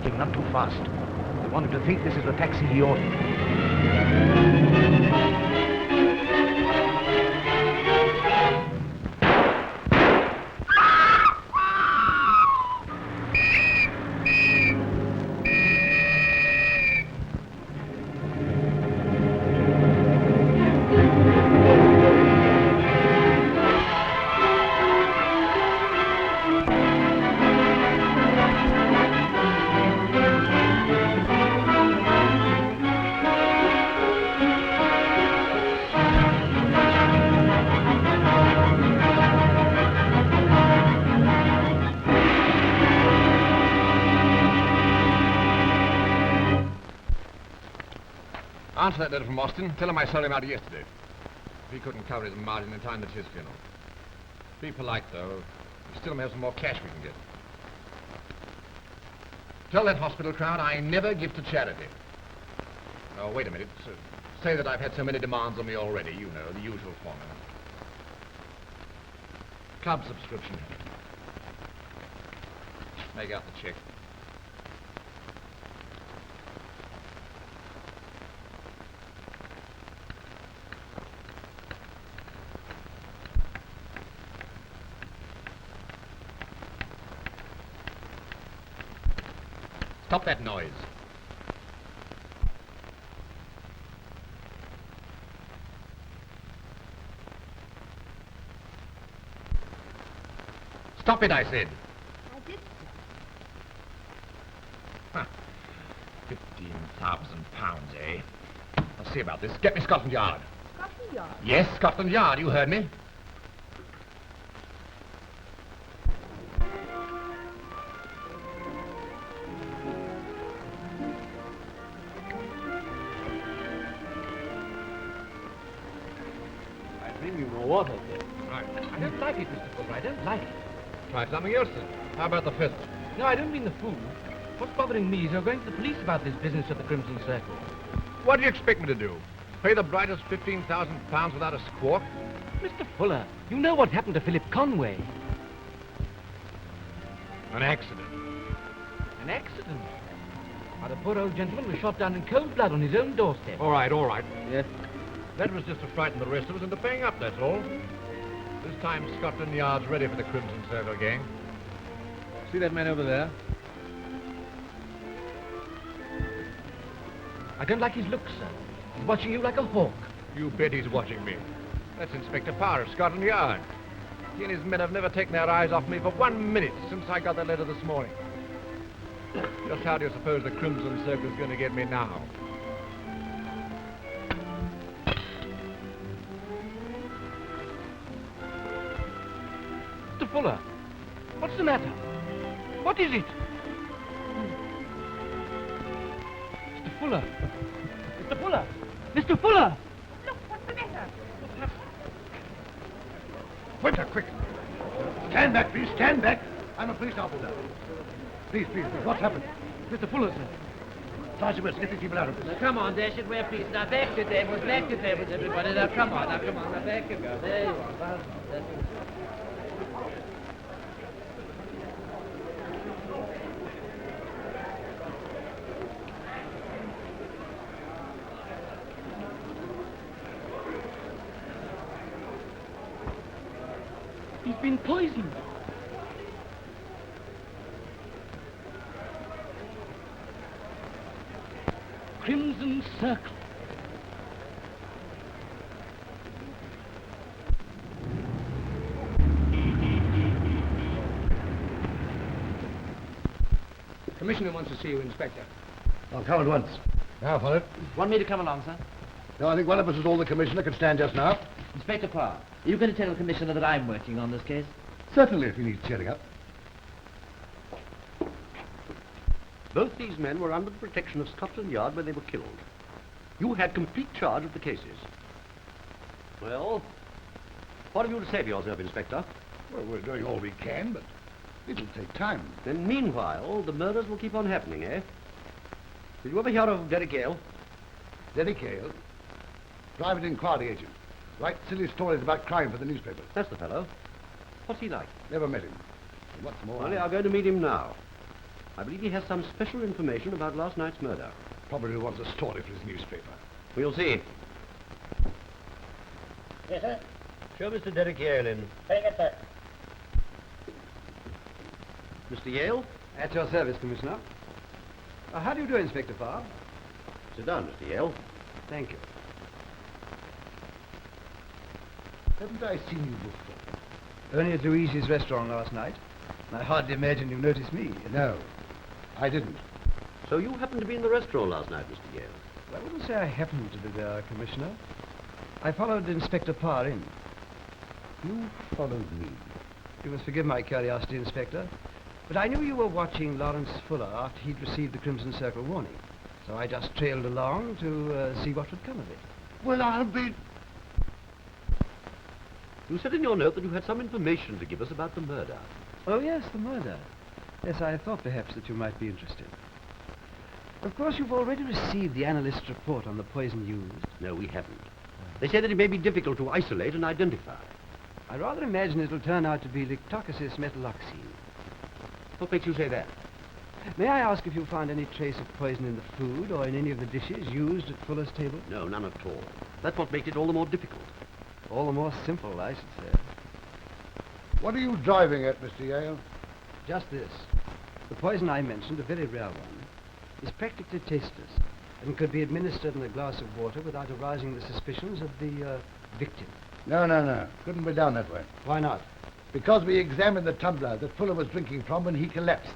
something, not too fast. I want him to think this is the taxi he ordered. Answer that letter from Austin. Tell him I sold him out yesterday. He couldn't cover his margin in time to his funeral. Be polite, though. We still may have some more cash we can get. Tell that hospital crowd I never give to charity. Oh, wait a minute. Say that I've had so many demands on me already. You know, the usual formula. Club subscription. Make out the check. Stop that noise. Stop it, I said. I did. Huh. £15,000, eh? I'll see about this. Get me Scotland Yard. Scotland Yard? Yes, Scotland Yard. You heard me. Water. Right. I don't like it, Mr. Fuller. I don't like it. Try something else then. How about the pheasant? No, I don't mean the food. What's bothering me is you're going to the police about this business at the Crimson Circle. What do you expect me to do? Pay the brightest £15,000 without a squawk? Mr. Fuller, you know what happened to Philip Conway. An accident. An accident? Why, the poor old gentleman was shot down in cold blood on his own doorstep. All right, all right. Yes. That was just to frighten the rest of us into paying up, that's all. This time Scotland Yard's ready for the Crimson Circle gang. See that man over there? I don't like his looks, sir. He's watching you like a hawk. You bet he's watching me. That's Inspector Parr of Scotland Yard. He and his men have never taken their eyes off me for 1 minute since I got that letter this morning. Just how do you suppose the Crimson Circle's going to get me now? Mr. Fuller, what's the matter? What is it? Mr. Fuller! Mr. Fuller! Mr. Fuller! Look, what's the matter? Winter, quick! Stand back, please, stand back! I'm a police officer. Please, what's happened? Mr. Fuller, sir. Sergeant Wilson, get these people out of this. Now, come on, dash it, where please. Now, back to tables, everybody. Now, come on, now, back you go. There you are. He's been poisoned. Crimson Circle. Commissioner wants to see you, Inspector. I'll come at once. Now, Philip. Want me to come along, sir? No, I think one of us is all the Commissioner can stand just now. Inspector Parr, are you going to tell the Commissioner that I'm working on this case? Certainly, if he needs cheering up. Both these men were under the protection of Scotland Yard when they were killed. You had complete charge of the cases. Well, what have you to say for yourself, Inspector? Well, we're doing all we can, but it'll take time. Then meanwhile, the murders will keep on happening, eh? Did you ever hear of Derek Hale? Derek Hale, private inquiry agent. Writes silly stories about crime for the newspapers. That's the fellow. What's he like? Never met him. And what's more... Well, I'm going to meet him now. I believe he has some special information about last night's murder. Probably wants a story for his newspaper. We'll see. Yes, sir. Show Mr. Derek Yale in. Very good, sir. Mr. Yale? At your service, Commissioner. How do you do, Inspector Farr? Sit down, Mr. Yale. Thank you. Haven't I seen you before? Only at Louise's restaurant last night. I hardly imagine you noticed me. No, I didn't. So you happened to be in the restaurant last night, Mr. Yale? I wouldn't say I happened to be there, Commissioner. I followed Inspector Parr in. You followed me. You must forgive my curiosity, Inspector, but I knew you were watching Lawrence Fuller after he'd received the Crimson Circle warning. So I just trailed along to see what would come of it. Well, I'll be... You said in your note that you had some information to give us about the murder. Oh, yes, the murder. Yes, I thought perhaps that you might be interested. Of course, you've already received the analyst's report on the poison used. No, we haven't. They say that it may be difficult to isolate and identify. I rather imagine it'll turn out to be Lictocosis metalloxine. What makes you say that? May I ask if you found any trace of poison in the food or in any of the dishes used at Fuller's table? No, none at all. That's what makes it all the more difficult. All the more simple, I should say. What are you driving at, Mr. Yale? Just this. The poison I mentioned, a very rare one, is practically tasteless and could be administered in a glass of water without arousing the suspicions of the victim. No. Couldn't be done that way. Why not? Because we examined the tumbler that Fuller was drinking from when he collapsed.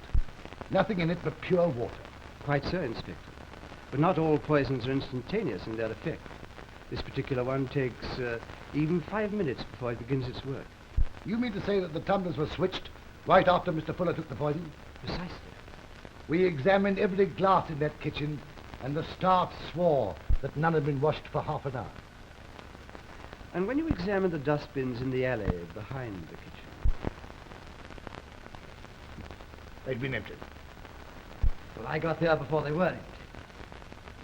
Nothing in it but pure water. Quite so, Inspector. But not all poisons are instantaneous in their effect. This particular one takes even 5 minutes before it begins its work. You mean to say that the tumblers were switched right after Mr. Fuller took the poison? Precisely. We examined every glass in that kitchen, and the staff swore that none had been washed for half an hour. And when you examined the dustbins in the alley behind the kitchen? They'd been emptied. Well, I got there before they weren't.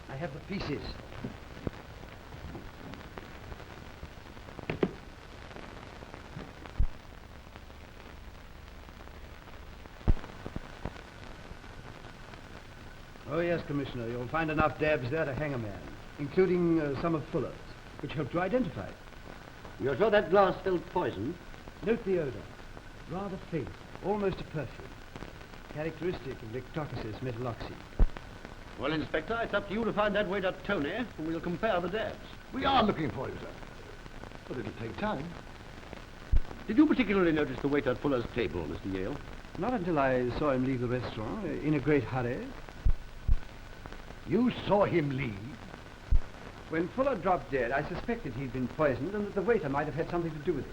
I have the pieces. Oh, yes, Commissioner. You'll find enough dabs there to hang a man, including some of Fuller's, which help to identify it. You're sure that glass spilled poison? Note the odor. Rather faint, almost a perfume. Characteristic of Lictocosis metalloxine. Well, Inspector, it's up to you to find that waiter Tony, and we'll compare the dabs. We are looking for you, sir. But it'll take time. Did you particularly notice the waiter at Fuller's table, Mr. Yale? Not until I saw him leave the restaurant in a great hurry. You saw him leave? When Fuller dropped dead, I suspected he'd been poisoned and that the waiter might have had something to do with it.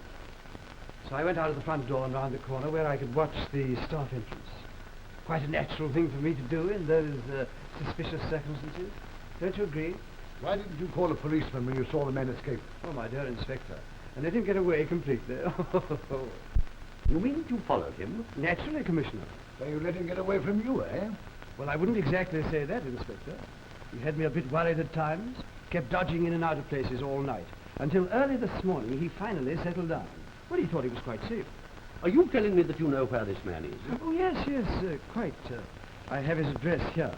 So I went out of the front door and round the corner where I could watch the staff entrance. Quite a natural thing for me to do in those suspicious circumstances. Don't you agree? Why didn't you call a policeman when you saw the man escape? Oh, my dear Inspector. And let him get away completely. You mean that you followed him? Naturally, Commissioner. So you let him get away from you, eh? Well, I wouldn't exactly say that, Inspector. He had me a bit worried at times, kept dodging in and out of places all night, until early this morning he finally settled down. Well, he thought he was quite safe. Are you telling me that you know where this man is? Oh, yes, quite. I have his address here.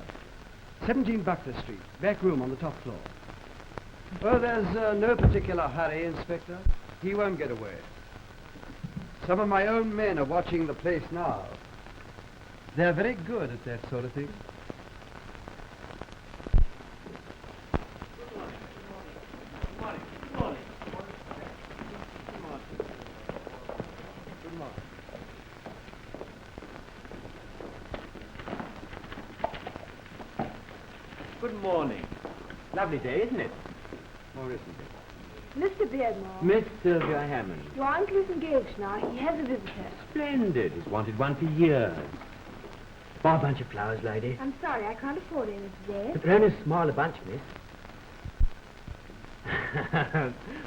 17 Buckler Street, back room on the top floor. Well, there's no particular hurry, Inspector. He won't get away. Some of my own men are watching the place now. They're very good at that sort of thing. Good morning. Lovely day, isn't it? Or isn't it? Mr. Beardmore. Miss Sylvia Hammond. Your uncle is engaged now. He has a visitor. Splendid. He's wanted one for years. Buy a bunch of flowers, lady. I'm sorry, I can't afford any today. But only a smaller bunch, miss.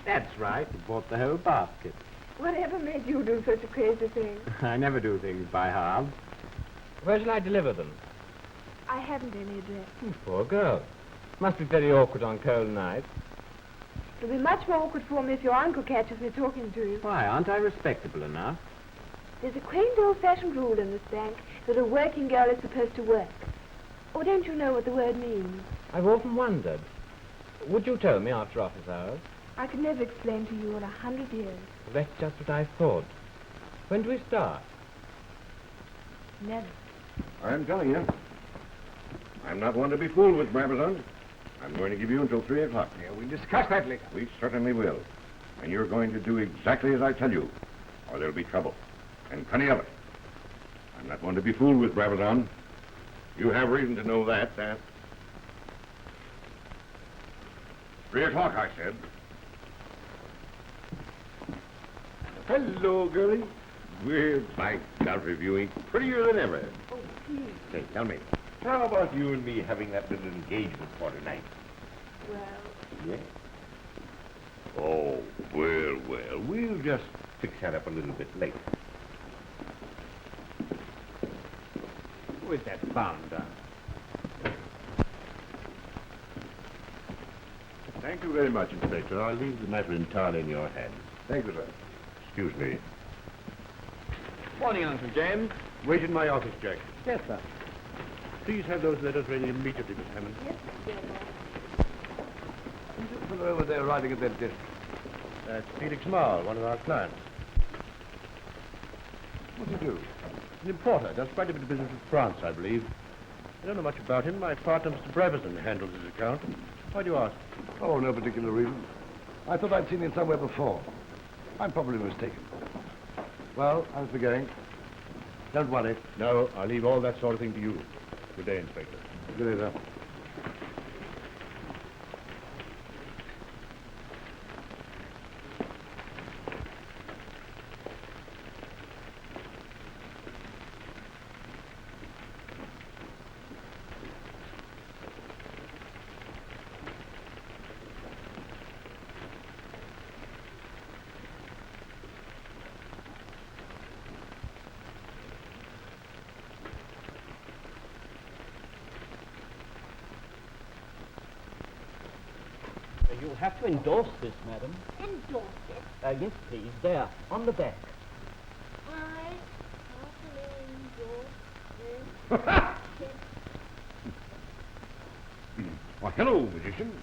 That's right. You bought the whole basket. Whatever made you do such a crazy thing? I never do things by halves. Where shall I deliver them? I haven't any address. Poor girl. Must be very awkward on cold nights. It'll be much more awkward for me if your uncle catches me talking to you. Why, aren't I respectable enough? There's a quaint old-fashioned rule in this bank that a working girl is supposed to work. Or don't you know what the word means? I've often wondered. Would you tell me after office hours? I could never explain to you in 100 years. That's just what I thought. When do we start? Never. I'm telling you, I'm not one to be fooled with Brabazon. I'm going to give you until 3 o'clock. Yeah, we'll discuss that later. We certainly will. And you're going to do exactly as I tell you, or there'll be trouble. And plenty of it. I'm not one to be fooled with Brabazon. You have reason to know that. 3 o'clock, I said. Hello, girlie. Well, by God, reviewing prettier than ever. Oh, please. Say, tell me, how about you and me having that little engagement for tonight? Well, Yeah? Oh, well, we'll just fix that up a little bit later. Where's that bound down? Thank you very much, Inspector. I'll leave the matter entirely in your hands. Thank you, sir. Excuse me. Morning, Uncle James. Wait in my office, Jack. yes, sir. Please have those letters ready immediately, Miss Hammond. Yes, sir. Who's that fellow over there writing at that desk? That's Felix Marl, one of our clients. What's he do? An importer. Does quite a bit of business with France, I believe. I don't know much about him. My partner, Mr. Brabazon, handles his account. Why do you ask? Oh, no particular reason. I thought I'd seen him somewhere before. I'm probably mistaken. Well, how's the going? Don't worry. No, I'll leave all that sort of thing to you. Good day, Inspector. Good day, sir. You'll have to endorse this, madam. Endorse it. Yes, please. There, on the back. I endorse Well, hello, magician.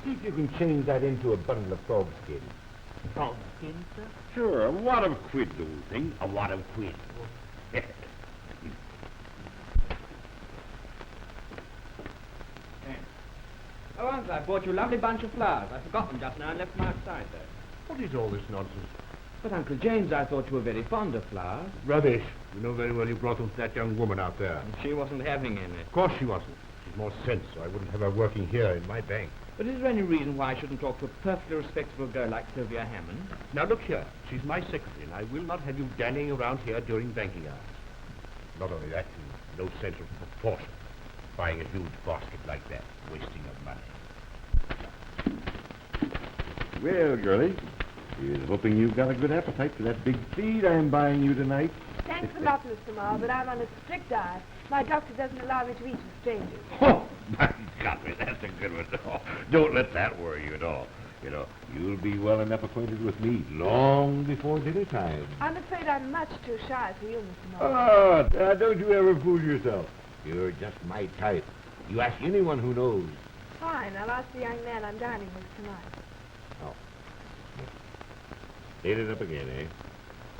See if you can change that into a bundle of frog skin. Frog skin, sir? Sure, a wad of quid, old thing. A wad of quid. Oh, Uncle, I bought you a lovely bunch of flowers. I forgot them just now and left them outside there. What is all this nonsense? But, Uncle James, I thought you were very fond of flowers. Rubbish. You know very well you brought them to that young woman out there. She wasn't having any. Of course she wasn't. She's more sense, so I wouldn't have her working here in my bank. But is there any reason why I shouldn't talk to a perfectly respectable girl like Sylvia Hammond? Now, look here. She's my secretary, and I will not have you dandying around here during banking hours. Not only that, you've no sense of proportion. Buying a huge basket like that. Wasting of money. Well, girlie, here's hoping you've got a good appetite for that big feed I'm buying you tonight. Thanks a lot, Mr. Marl, but I'm on a strict diet. My doctor doesn't allow me to eat with strangers. Oh, my God, that's a good one. Oh, don't let that worry you at all. You know, you'll be well enough acquainted with me long before dinner time. I'm afraid I'm much too shy for you, Mr. Marl. Oh, don't you ever fool yourself. You're just my type. You ask anyone who knows. Fine, I'll ask the young man I'm dining with tonight. Oh. Ate it up again, eh?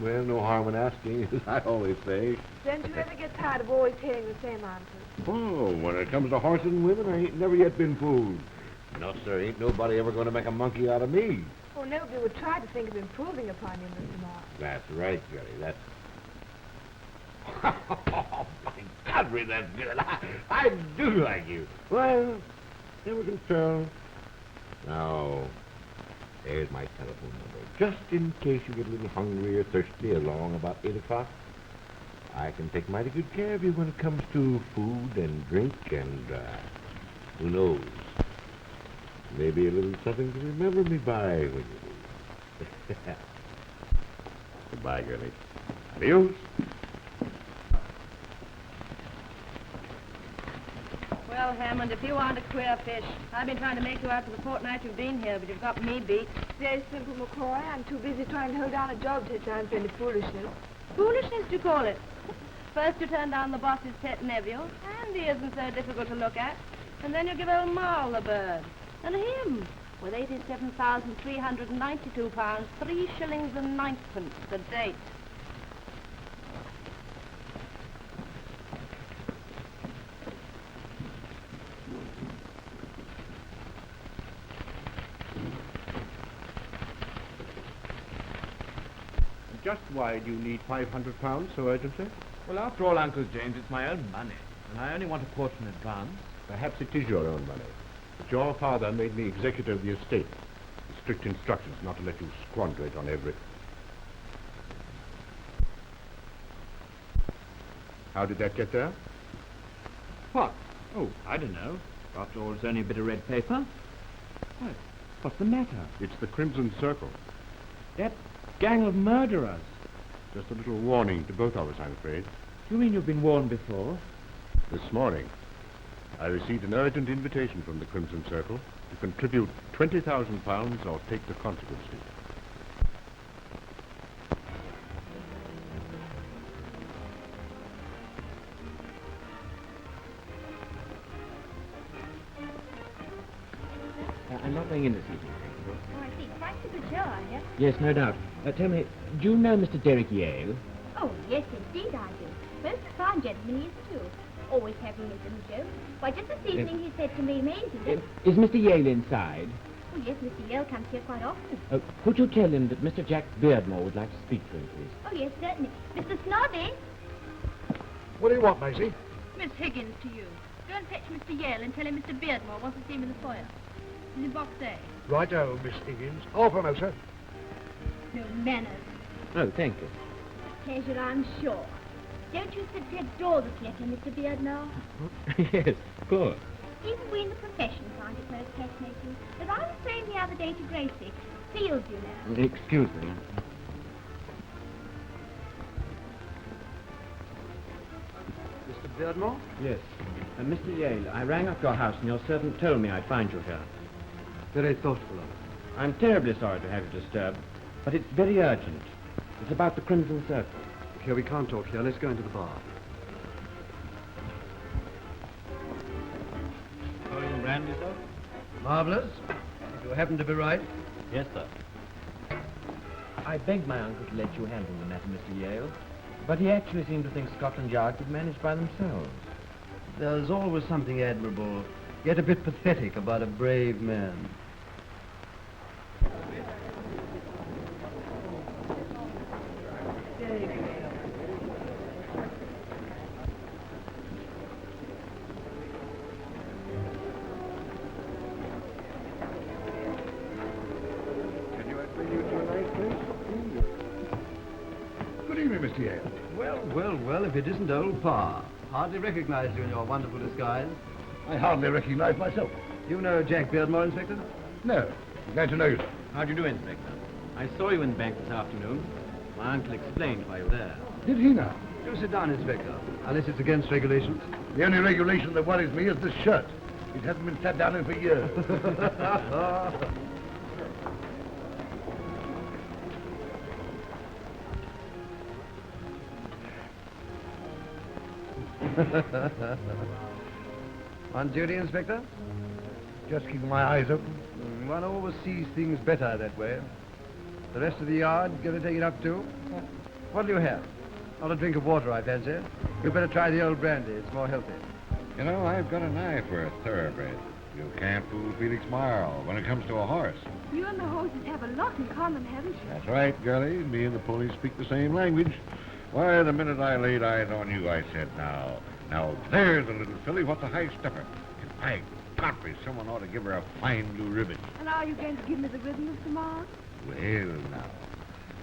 Well, no harm in asking, as I always say. Don't you ever get tired of always hearing the same answers? Oh, when it comes to horses and women, I ain't never yet been fooled. No, sir, ain't nobody ever going to make a monkey out of me. Oh, nobody would try to think of improving upon you, Mr. Marl. That's right, Gilly, that's... Oh, my God, Ray, that's good. I do like you. Well, never can tell. Now, there's my telephone number. Just in case you get a little hungry or thirsty along about 8 o'clock, I can take mighty good care of you when it comes to food and drink and, who knows, maybe a little something to remember me by when you leave. Goodbye, girlie. Adios. Well, Hammond, if you aren't a queer fish, I've been trying to make you out for the fortnight you've been here, but you've got me beat. Very simple, McCoy. I'm too busy trying to hold down a job to time for any foolishness. Foolishness, do you call it? First you turn down the boss's pet nephew, and he isn't so difficult to look at. And then you give old Niall the bird. And him, with £87,392, 3 shillings and 9pence, the date. Just why do you need £500 so urgently? Well, after all, Uncle James, it's my own money, and I only want a quarter in advance. Perhaps it is your own money. But your father made me executor of the estate. With strict instructions not to let you squander it on every... How did that get there? What? Oh, I don't know. After all, it's only a bit of red paper. What? What's the matter? It's the Crimson Circle. That gang of murderers. Just a little warning to both of us, I'm afraid. You mean you've been warned before? This morning, I received an urgent invitation from the Crimson Circle to contribute £20,000 or take the consequences. I'm not going in this evening. Oh, I see. Quite a good show, are you? Yes, no doubt. Tell me, do you know Mr. Derek Yale? Oh, yes, indeed I do. Most a fine gentleman he is, too. Always having his little joke. Why, just this evening he said to me, amazingly... Is Mr. Yale inside? Oh, yes, Mr. Yale comes here quite often. Could you tell him that Mr. Jack Beardmore would like to speak to him, please? Oh, yes, certainly. Mr. Snoddy? What do you want, Maisie? Miss Higgins to you. Go and fetch Mr. Yale and tell him Mr. Beardmore wants to see him in the foyer. He's in box A. Righto, Miss Higgins. Half a motor. No manners. Oh, thank you. Pleasure, I'm sure. Don't you sit to adore this letter, Mr. Beardmore? Yes, of course. Even we in the profession find it most fascinating. As I was saying the other day to Gracie, Field, you know. Excuse me. Mr. Beardmore? Yes. Mr. Yale, I rang up your house and your servant told me I'd find you here. Very thoughtful of us. I'm terribly sorry to have you disturbed, but it's very urgent. It's about the Crimson Circle. Here, we can't talk here. Let's go into the bar. Pouring brandy, sir? Marvellous. If you happen to be right. Yes, sir. I begged my uncle to let you handle the matter, Mr. Yale, but he actually seemed to think Scotland Yard could manage by themselves. There's always something admirable, yet a bit pathetic about a brave man. Can you bring you to a nice place? Good evening, Mr. Yale. Well, if it isn't old Pa. Hardly recognized you in your wonderful disguise. I hardly recognize myself. You know Jack Beardmore, Inspector? No. Glad to know you, sir. How do you do, Inspector? I saw you in the bank this afternoon. My uncle explained why you were there. Did he now? Do sit down, Inspector, unless it's against regulations. The only regulation that worries me is this shirt. It hasn't been sat down in for years. On duty, Inspector? Just keeping my eyes open. One always sees things better that way. The rest of the yard, going to take it up too? What do you have? Not a drink of water, I fancy. You'd better try the old brandy. It's more healthy. You know, I've got an eye for a thoroughbred. You can't fool Felix Marl when it comes to a horse. You and the horses have a lot in common, haven't you? That's right, Gully. Me and the ponies speak the same language. Why, the minute I laid eyes on you, I said, now there's a little filly. What's a high stepper? And by Godfrey, someone ought to give her a fine blue ribbon. And are you going to give me the ribbon, Mr. Marr? Well, now,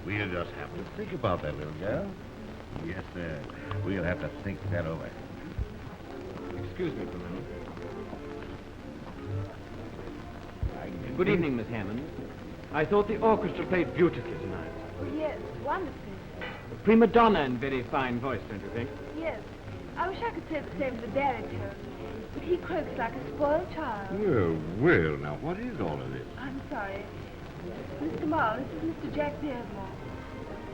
we'll just have to think about that, little girl. Yes, sir. We'll have to think that over. Excuse me for a minute. Good evening, Miss Hammond. I thought the orchestra played beautifully tonight. Oh, yes, wonderful. Prima donna and very fine voice, don't you think? Yes. I wish I could say the same for the baritone, but he croaks like a spoiled child. Well, now, what is all of this? I'm sorry. Mr. Marr, this is Mr. Jack Beardmore.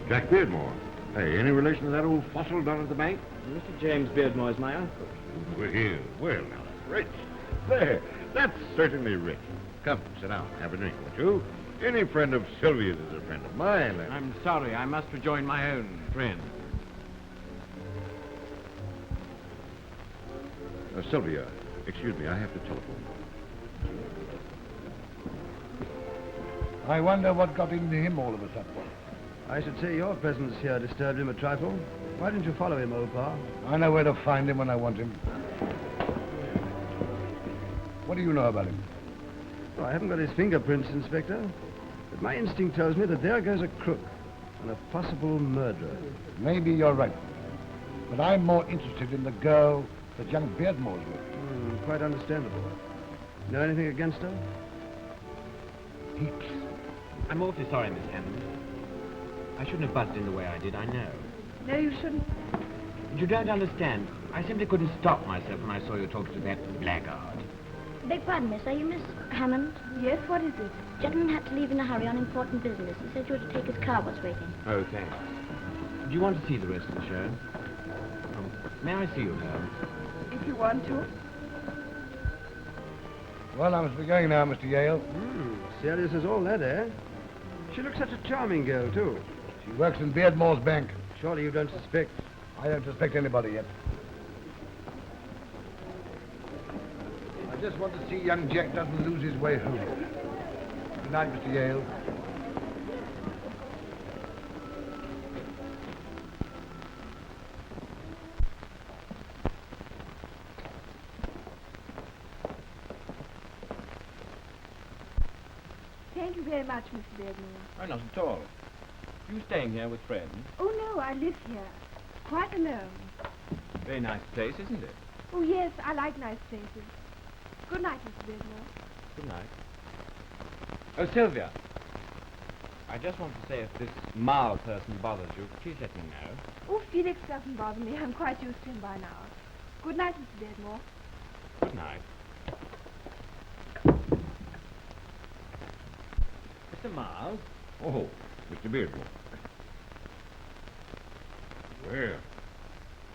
Jack Beardmore. Hey, any relation to that old fossil down at the bank? Mr. James Beardmore is my uncle. Well, now, that's rich. There, that's certainly rich. Come, sit down, have a drink, won't you? Any friend of Sylvia's is a friend of mine. I'm sorry, I must rejoin my own friend. Sylvia, excuse me, I have to telephone. I wonder what got into him all of a sudden. I should say your presence here disturbed him a trifle. Why didn't you follow him, old pa? I know where to find him when I want him. What do you know about him? Well, I haven't got his fingerprints, Inspector. But my instinct tells me that there goes a crook and a possible murderer. Maybe you're right. But I'm more interested in the girl that young Beardmore's with. Quite understandable. Know anything against her? Heaps. I'm awfully sorry, Miss Hammond. I shouldn't have buzzed in the way I did, I know. No, you shouldn't. But you don't understand. I simply couldn't stop myself when I saw you talking to that blackguard. Beg pardon, miss. Are you Miss Hammond? Yes, what is it? Gentleman had to leave in a hurry on important business. He said you were to take his car was waiting. Oh, thanks. Do you want to see the rest of the show? May I see you, Hugh? If you want to. Well, I must be going now, Mr. Yale. Serious as all that, eh? She looks such a charming girl, too. She works in Beardmore's bank. Surely you don't suspect. I don't suspect anybody yet. I just want to see young Jack doesn't lose his way home. Good night, Mr. Yale. Thank you very much, Mr. Beardmore. Oh, not at all. You staying here with friends? Oh, no, I live here. Quite alone. Very nice place, isn't it? Oh, yes, I like nice places. Good night, Mr. Beardmore. Good night. Oh, Sylvia. I just want to say if this Niall person bothers you, please let me know. Oh, Felix doesn't bother me. I'm quite used to him by now. Good night, Mr. Beardmore. Good night. Mr. Miles? Oh, Mr. Beardmore. Well,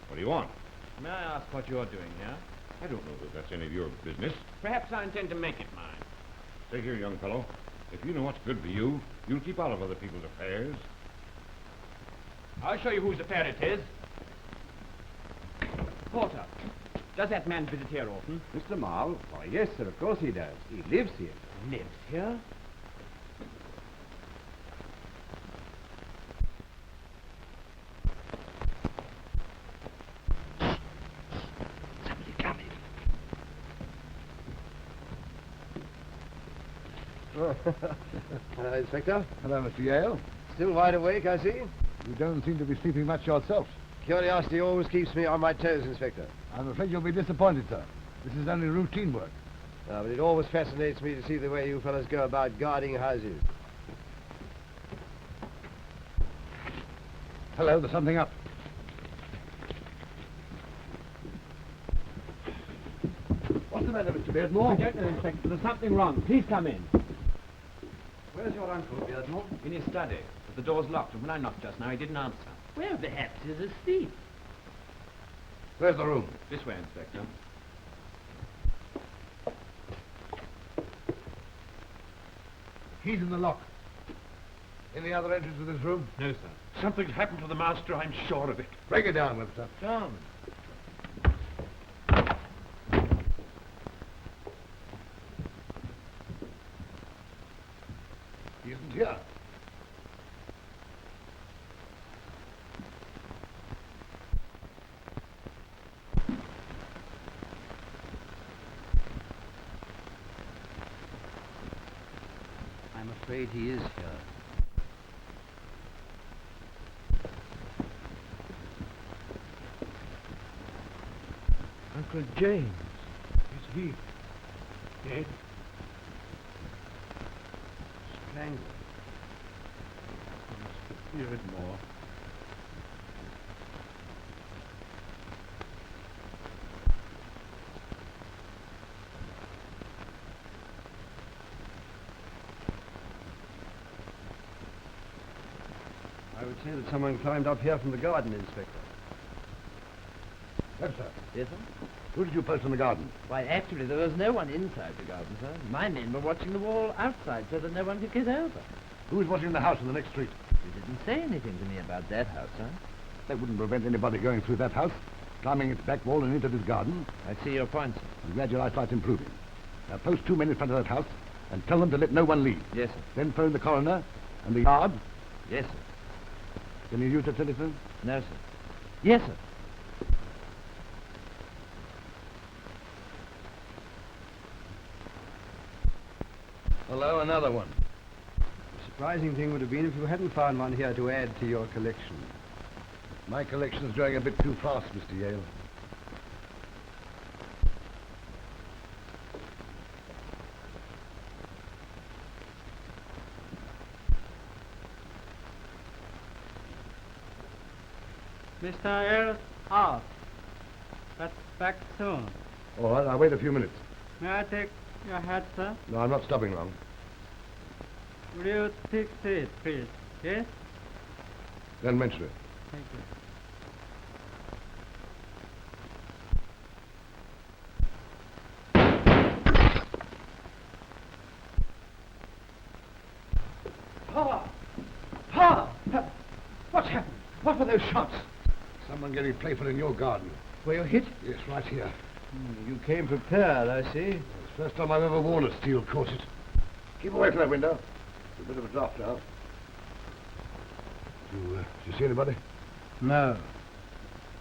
what do you want? May I ask what you're doing here? I don't know that that's any of your business. Perhaps I intend to make it mine. Stay here, young fellow. If you know what's good for you, you'll keep out of other people's affairs. I'll show you whose affair it is. Porter, does that man visit here often? Mr. Marl? Why, yes, sir, of course he does. He lives here. Lives here? Hello, Inspector. Hello, Mr. Yale. Still wide awake, I see. You don't seem to be sleeping much yourself. Curiosity always keeps me on my toes, Inspector. I'm afraid you'll be disappointed, sir. This is only routine work. But it always fascinates me to see the way you fellas go about guarding houses. Hello, there's something up. What's the matter, Mr. Beardmore? I don't know, Inspector. There's something wrong. Please come in. Where's your uncle, Beardmore? In his study. But the door's locked, and when I knocked just now, he didn't answer. Well, perhaps he's asleep. Where's the room? This way, Inspector. He's in the lock. Any other entrance to this room? No, sir. Something's happened to the master, I'm sure of it. Break it down, Webster. John. He isn't here. I'm afraid he is here. Uncle James. Is he dead? Strangled. Beardmore. I would say that someone climbed up here from the garden, Inspector. Yes, sir. Yes, sir? Who did you post in the garden? Why, actually, there was no one inside the garden, sir. My men were watching the wall outside so that no one could get over. Who was watching the house in the next street? You didn't say anything to me about that house, sir. That wouldn't prevent anybody going through that house, climbing its back wall and into this garden. I see your point, sir. I'm glad your eyesight's improving. Now post 2 men in front of that house and tell them to let no one leave. Yes, sir. Then phone the coroner and the yard. Yes, sir. Can you use the telephone? No, sir. Yes, sir. Hello, another one. The surprising thing would have been if you hadn't found one here to add to your collection. My collection's going a bit too fast, Mr. Yale. Mr. Yale's out, but back soon. All right, I'll wait a few minutes. May I take your hat, sir? No, I'm not stopping long. Would you take seat, please? Yes? Then mention it. Thank you. What's happened? What were those shots? Someone getting playful in your garden. Were you hit? Yes, right here. You came prepared, I see. It's the first time I've ever worn a steel corset. Keep away from that window. It's a bit of a draft now. Did you see anybody? No.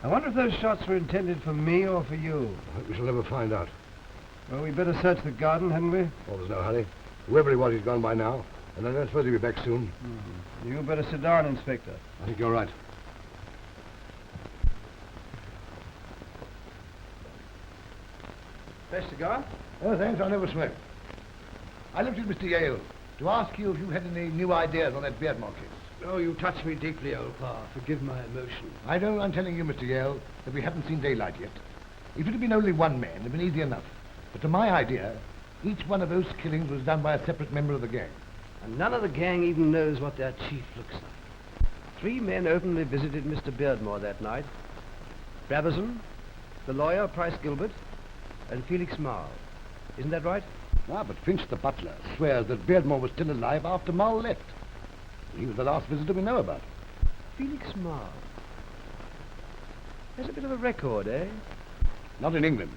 I wonder if those shots were intended for me or for you. I hope we shall never find out. Well, we'd better search the garden, hadn't we? Oh, there's no hurry. Whoever he was, he's gone by now. And I don't suppose he'll be back soon. You better sit down, Inspector. I think you're right. Fresh cigar? Oh, thanks. I never smoke. I looked at Mr. Yale to ask you if you had any new ideas on that Beardmore case. Oh, you touch me deeply, old pa. Forgive my emotion. I know I'm telling you, Mr. Yale, that we haven't seen daylight yet. If it had been only one man, it would have been easy enough. But to my idea, each one of those killings was done by a separate member of the gang. And none of the gang even knows what their chief looks like. 3 men openly visited Mr. Beardmore that night. Brabazon, the lawyer, Price Gilbert, and Felix Marl. Isn't that right? Ah, but Finch the butler swears that Beardmore was still alive after Marl left. He was the last visitor we know about. Felix Marl. There's a bit of a record, eh? Not in England.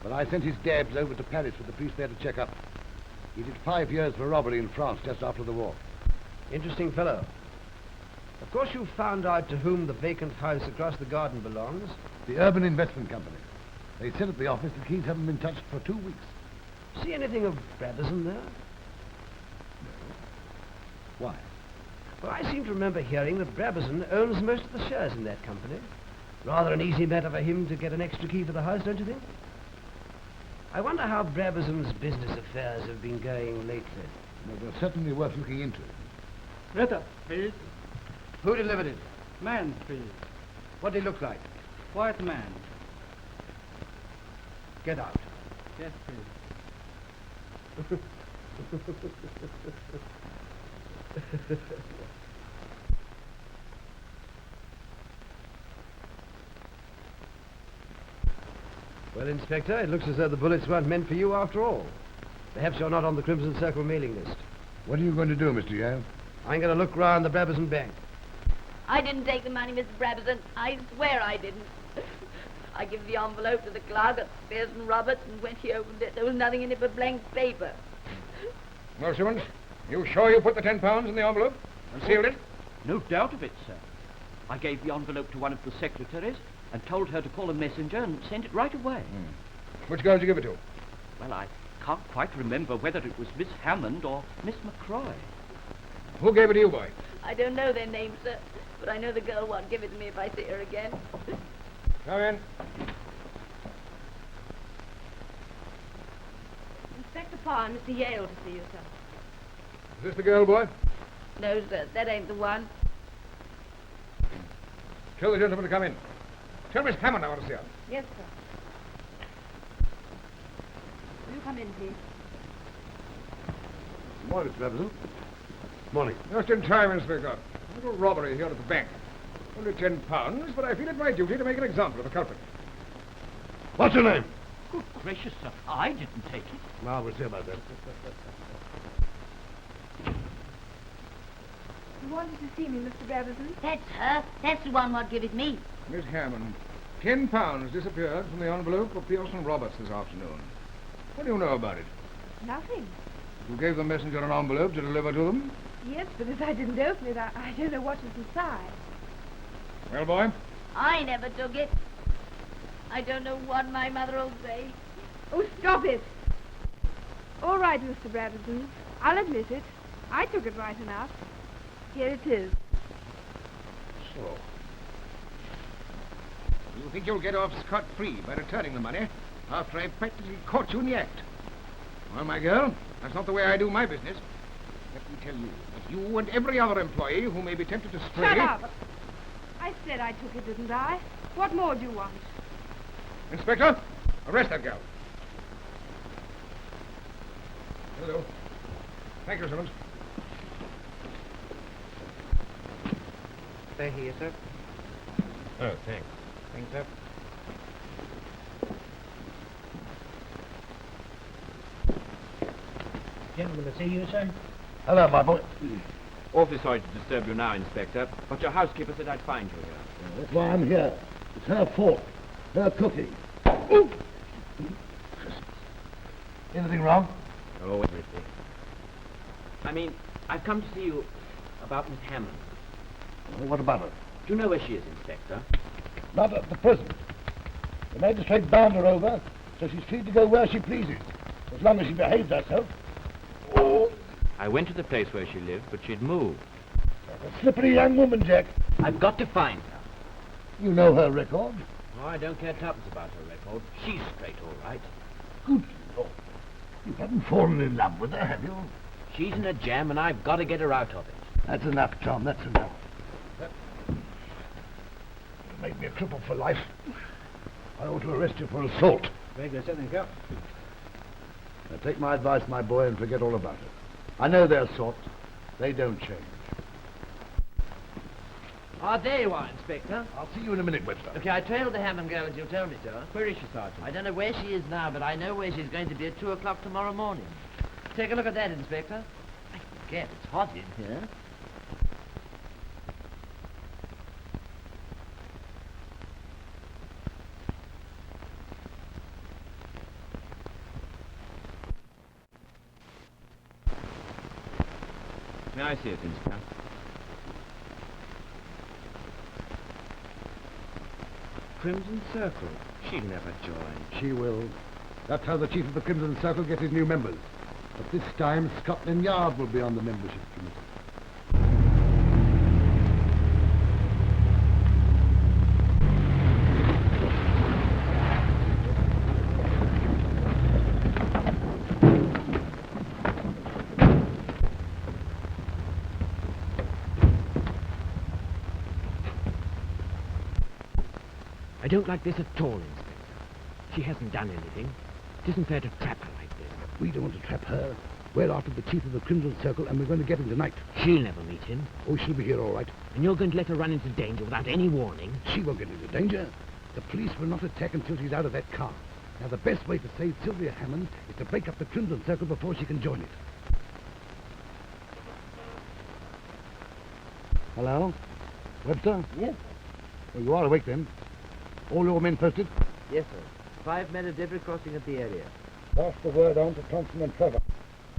But I sent his dabs over to Paris for the police there to check up. He did 5 years for robbery in France just after the war. Interesting fellow. Of course you found out to whom the vacant house across the garden belongs. The Urban Investment Company. They said at the office the keys haven't been touched for 2 weeks. See anything of Brabazon there? Why? Well, I seem to remember hearing that Brabazon owns most of the shares in that company. Rather an easy matter for him to get an extra key for the house, don't you think? I wonder how Brabazon's business affairs have been going lately. Well, they're certainly worth looking into. Letter, please. Who delivered it? Man, please. What did he look like? White man. Get out. Yes, please. Well, Inspector, it looks as though the bullets weren't meant for you after all. Perhaps you're not on the Crimson Circle mailing list. What are you going to do, Mr. Yale? I'm going to look round the Brabazon bank. I didn't take the money, Mr. Brabazon. I swear I didn't. I gave the envelope to the clerk at Spears and Roberts, and when he opened it, there was nothing in it but blank paper. Well, Simmons, you sure you put the £10 in the envelope and sealed it? No doubt of it, sir. I gave the envelope to one of the secretaries and told her to call a messenger and send it right away. Which girl did you give it to? Well, I can't quite remember whether it was Miss Hammond or Miss McCroy. Who gave it to you, boy? I don't know their names, sir, but I know the girl won't give it to me if I see her again. Come in. Inspector Parr and Mr. Yale to see you, sir. Is this the girl, boy? No, sir, that ain't the one. Tell the gentleman to come in. Tell Miss Hammond I want to see her. Yes, sir. Will you come in, please? Morning, Mr. Brabazon. Morning. Just in time, Inspector. A little robbery here at the bank. Only £10, but I feel it my duty to make an example of the culprit. What's your name? Good gracious, sir. I didn't take it. Well, we'll see about that. You wanted to see me, Mr. Brabazon? That's her. That's the one what give it me. Miss Hammond, £10 disappeared from the envelope of Pearson Roberts this afternoon. What do you know about it? Nothing. You gave the messenger an envelope to deliver to them? Yes, but as I didn't open it, I don't know what was inside. Well, boy? I never took it. I don't know what my mother will say. Oh, stop it. All right, Mr. Brabazon. I'll admit it. I took it right enough. Here it is. So. You think you'll get off scot-free by returning the money after I practically caught you in the act? Well, my girl, that's not the way I do my business. Let me tell you that you and every other employee who may be tempted to stray... Shut up! I said I took it, didn't I? What more do you want? Inspector, arrest that girl. Hello. Thank you, Simmons. Stay here, sir. Oh, thanks. Thanks, sir. Gentlemen to see you, sir. Hello, my boy. Awfully sorry to disturb you now, Inspector, but your housekeeper said I'd find you here. That's why I'm here. It's her fault. Her cooking. Ooh. Anything wrong? Oh, everything. I mean, I've come to see you about Miss Hammond. Well, what about her? Do you know where she is, Inspector? Not at the prison. The magistrate bound her over, so she's free to go where she pleases, as long as she behaves herself. Oh. I went to the place where she lived, but she'd moved. That's a slippery young woman, Jack. I've got to find her. You know her record. Oh, I don't care tuppence about her record. She's straight, all right. Good Lord. You haven't fallen in love with her, have you? She's in a jam, and I've got to get her out of it. That's enough, Tom. That's enough. You made me a cripple for life. I ought to arrest you for assault. Very good, sir. Thank you. Now, take my advice, my boy, and forget all about it. I know their sort. They don't change. Oh, there you are, Inspector. I'll see you in a minute, Webster. Okay, I trailed the Hammond girl as you told me to. Where is she, Sergeant? I don't know where she is now, but I know where she's going to be at 2 o'clock tomorrow morning. Take a look at that, Inspector. I forget, it's hot in here. May I see it, Inspector? Crimson Circle. She'll never join. She will. That's how the chief of the Crimson Circle gets his new members. But this time, Scotland Yard will be on the membership committee. I don't like this at all, Inspector. She hasn't done anything. It isn't fair to trap her like this. We don't want to trap her. We're after the chief of the Crimson Circle, and we're going to get him tonight. She'll never meet him. Oh, she'll be here all right. And you're going to let her run into danger without any warning? She won't get into danger. The police will not attack until she's out of that car. Now, the best way to save Sylvia Hammond is to break up the Crimson Circle before she can join it. Hello? Webster? Yes. Well, you are awake, then. All your men posted? Yes, sir. 5 men at every crossing of the area. Pass the word on to Thompson and Trevor.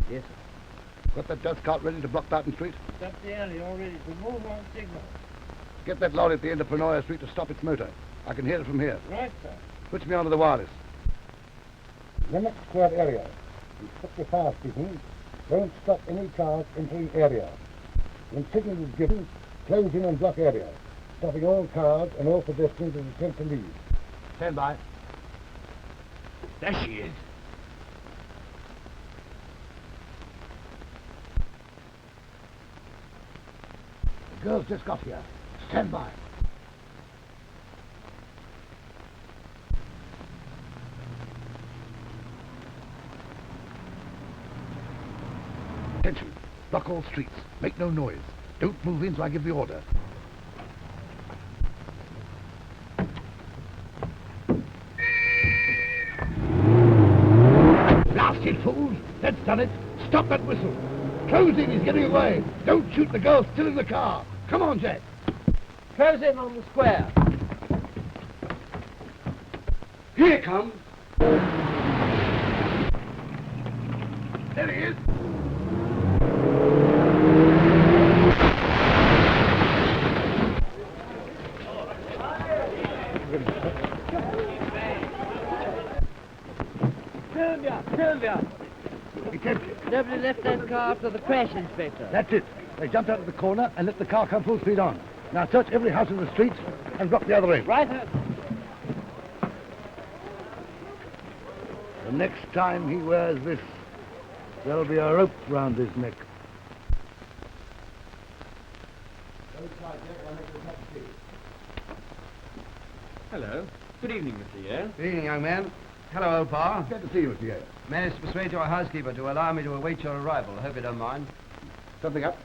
Yes, sir. Got that dust cart ready to block Barton Street? Stop the alley already. To move on signal. Get that lorry at the end of Penoya Street to stop its motor. I can hear it from here. Right, sir. Switch me onto the wireless. Limit square area. Be strictly fast speaking. Don't stop any cars entering area. When signal is given, close in and block area, stopping all cars and all pedestrians who attempt to leave. Stand by. There she is. The girls just got here. Stand by. Attention. Block all streets. Make no noise. Don't move in till I give the order. Blasted fools! That's done it. Stop that whistle. Close in, he's getting away. Don't shoot the girl still in the car. Come on, Jack. Close in on the square. Here he comes. There he is. Sylvia! He kept it. Nobody left that car after the crash, Inspector. That's it. They jumped out of the corner and let the car come full speed on. Now search every house in the street and block the other end. Right. The next time he wears this, there'll be a rope round his neck. Hello. Good evening, Mr. Yale. Good evening, young man. Hello, old pa. Glad to see you, Mr. Yale. Managed to persuade your housekeeper to allow me to await your arrival. I hope you don't mind. Something up?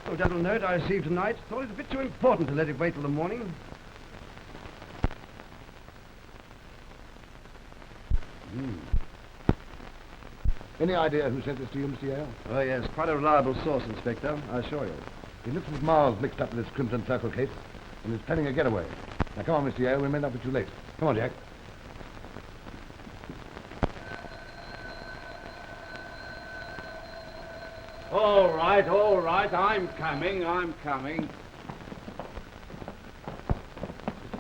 A gentle note I received tonight. Thought it a bit too important to let it wait till the morning. Any idea who sent this to you, Mr. Yale? Oh, yes. Quite a reliable source, Inspector, I assure you. It looks as if Miles mixed up with this Crimson Circle case and is planning a getaway. Now, come on, Mr. Yale. We may not be too late. Come on, Jack. All right. I'm coming. Mr.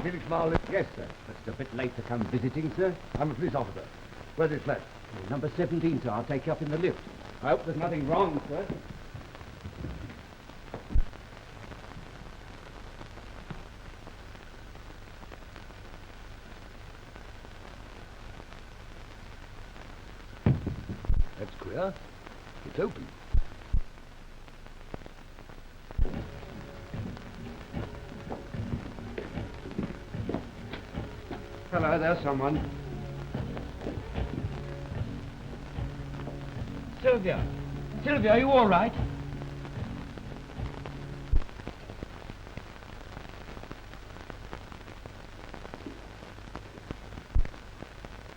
Felix Miles. Yes, sir. It's a bit late to come visiting, sir. I'm a police officer. Where's his flat? Number 17, sir. I'll take you up in the lift. I hope there's nothing wrong, sir. That's queer. It's open. Hello, there's someone. Sylvia! Sylvia, are you all right?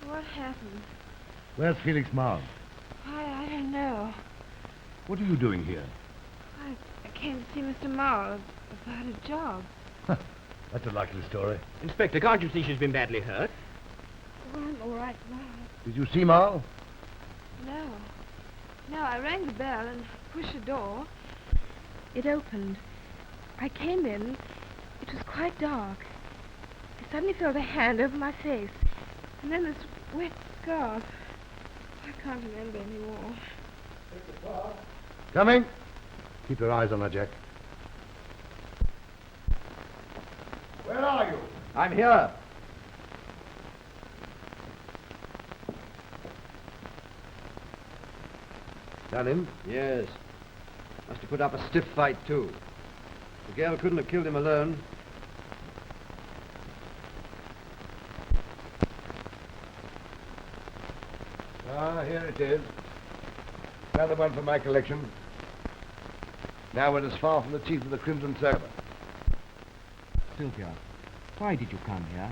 What happened? Where's Felix Miles? I don't know. What are you doing here? I came to see Mr. Miles about a job. That's a likely story. Inspector, can't you see she's been badly hurt? Well, I'm all right now. Did you see Miles? No. No, I rang the bell and pushed the door. It opened. I came in. It was quite dark. I suddenly felt a hand over my face. And then this wet scarf. I can't remember anymore. Coming. Keep your eyes on her, Jack. Where are you? I'm here. Done him? Yes. Must have put up a stiff fight, too. The girl couldn't have killed him alone. Ah, here it is. Another one for my collection. Now we're as far from the chief of the Crimson Circle. Sylvia, why did you come here?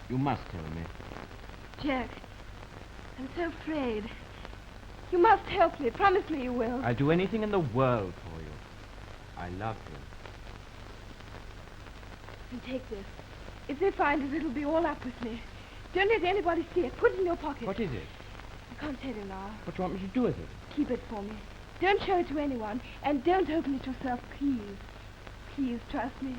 You must tell me. Jack, I'm so afraid. You must help me. Promise me you will. I'll do anything in the world for you. I love you. And take this. If they find it, it'll be all up with me. Don't let anybody see it. Put it in your pocket. What is it? I can't tell you now. What do you want me to do with it? Keep it for me. Don't show it to anyone. And don't open it yourself, please. Please, trust me.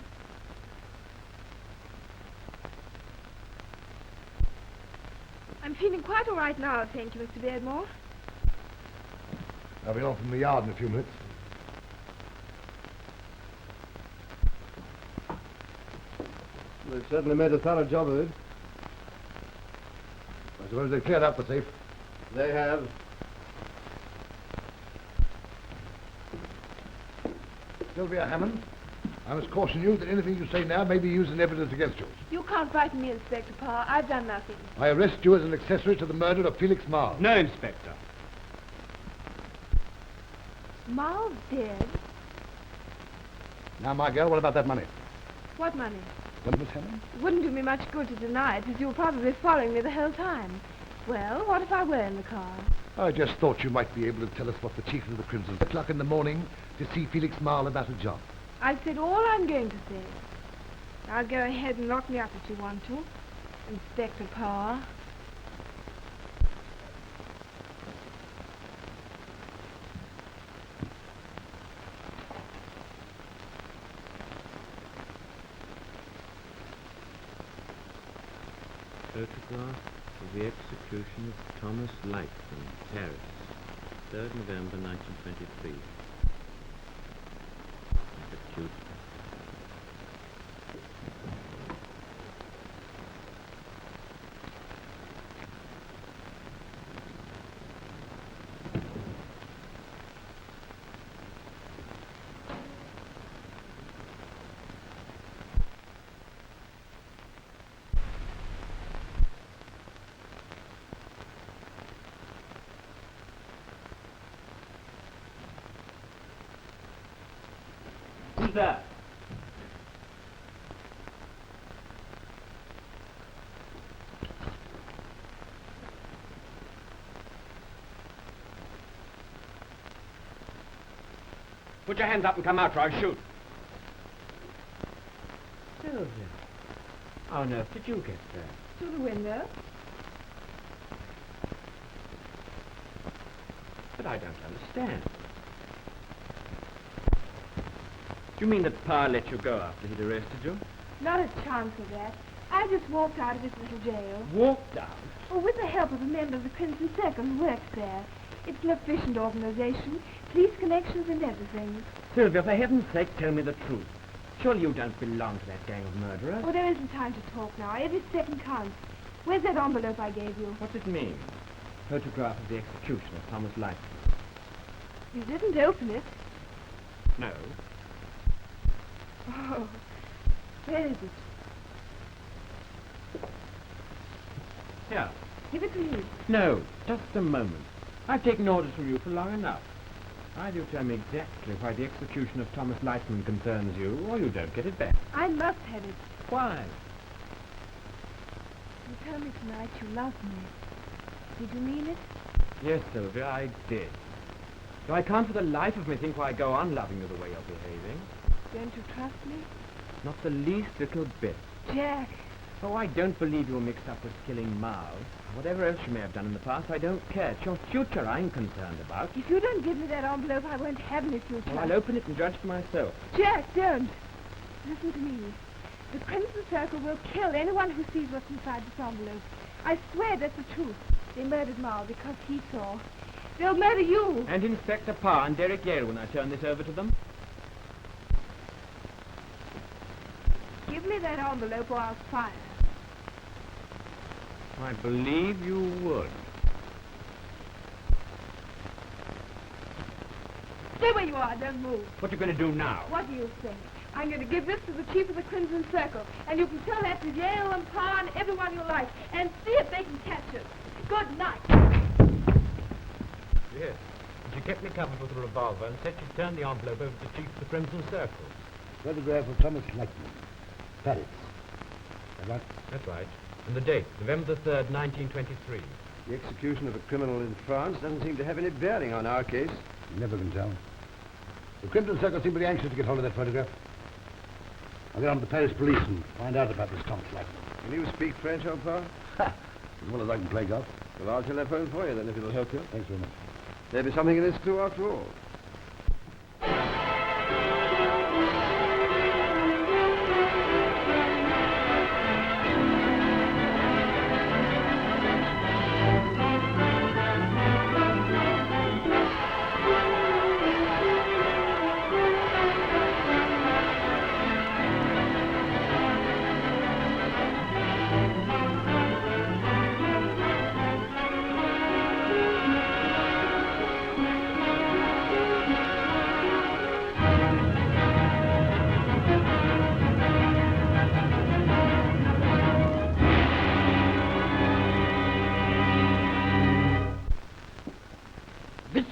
I'm feeling quite all right now, thank you, Mr. Beardmore. I'll be off from the yard in a few minutes. They've certainly made a thorough job of it. I suppose they've cleared out the safe. They have. Sylvia Hammond, I must caution you that anything you say now may be used in evidence against you. You can't frighten me, Inspector Parr. I've done nothing. I arrest you as an accessory to the murder of Felix Miles. No, Inspector. Miles dead? Now, my girl, what about that money? What money? Well, Miss Helen? It wouldn't do me much good to deny it, as you were probably following me the whole time. Well, what if I were in the car? I just thought you might be able to tell us what the chief of the Crimson o'clock in the morning to see Felix Marl about a job. I've said all I'm going to say. Now go ahead and lock me up if you want to, Inspector Parr. Photograph of the execution of Thomas Lightman, Paris, 3rd November 1923. Executed. Who's that? Put your hands up and come out or I'll shoot. Sylvia. How on earth did you get there? Through the window. But I don't understand. Do you mean that Pa let you go after he'd arrested you? Not a chance of that. I just walked out of this little jail. Walked out? Oh, with the help of a member of the Crimson Circle who works there. It's an efficient organization, police connections and everything. Sylvia, for heaven's sake, tell me the truth. Surely you don't belong to that gang of murderers. Oh, there isn't time to talk now. Every second counts. Where's that envelope I gave you? What's it mean? Photograph of the execution of Thomas Lightman. You didn't open it. No. Oh, where is it? Here. Give it to me. No, just a moment. I've taken orders from you for long enough. Either you tell me exactly why the execution of Thomas Lightman concerns you, or you don't get it back. I must have it. Why? You told me tonight you loved me. Did you mean it? Yes, Sylvia, I did. Though I can't for the life of me think why I go on loving you the way you're behaving. Don't you trust me? Not the least little bit. Jack. Oh, I don't believe you're mixed up with killing Marl. Whatever else you may have done in the past, I don't care. It's your future I'm concerned about. If you don't give me that envelope, I won't have any future. Well, I'll open it and judge for myself. Jack, don't. Listen to me. The Crimson Circle will kill anyone who sees what's inside this envelope. I swear that's the truth. They murdered Marl because he saw. They'll murder you. And Inspector Parr and Derek Yale when I turn this over to them. Give me that envelope or I'll fire. I believe you would. Stay where you are, don't move. What are you going to do now? What do you think? I'm going to give this to the chief of the Crimson Circle, and you can tell that to Yale and Parr and everyone you like, and see if they can catch us. Good night. Yes. And she kept me covered with a revolver and said she'd turn the envelope over to the chief of the Crimson Circle. Photograph of Thomas Lightman, Paris. Is that right? That's right. And the date, November the 3rd, 1923. The execution of a criminal in France doesn't seem to have any bearing on our case. You never can tell. The Crimson Circle seem pretty anxious to get hold of that photograph. I'll get on to the Paris police and find out about this Thomas Lightman. Can you speak French, old pal? Ha! As well as I can play golf. Well, I'll telephone for you then, if it'll help you. Thanks very much. There'll be something in this clue after all.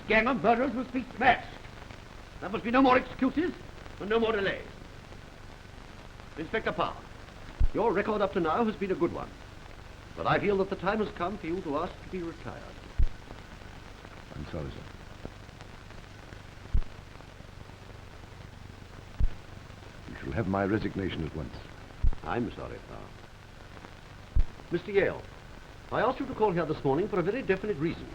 Gang of murderers must be smashed. There must be no more excuses and no more delays. Inspector Parr, your record up to now has been a good one. But I feel that the time has come for you to ask to be retired. I'm sorry, sir. You shall have my resignation at once. I'm sorry, Parr. Mr. Yale, I asked you to call here this morning for a very definite reason.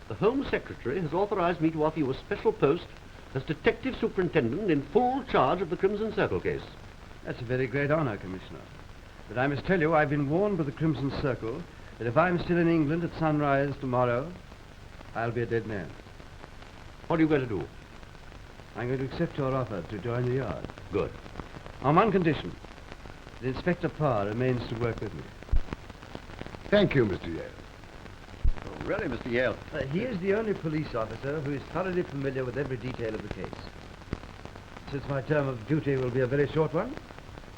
The Home Secretary has authorized me to offer you a special post as Detective Superintendent in full charge of the Crimson Circle case. That's a very great honor, Commissioner. But I must tell you, I've been warned by the Crimson Circle that if I'm still in England at sunrise tomorrow, I'll be a dead man. What are you going to do? I'm going to accept your offer to join the Yard. Good. On one condition. That Inspector Parr remains to work with me. Thank you, Mr. Yale. Oh, really, Mr. Yale? He is the only police officer who is thoroughly familiar with every detail of the case. Since my term of duty will be a very short one,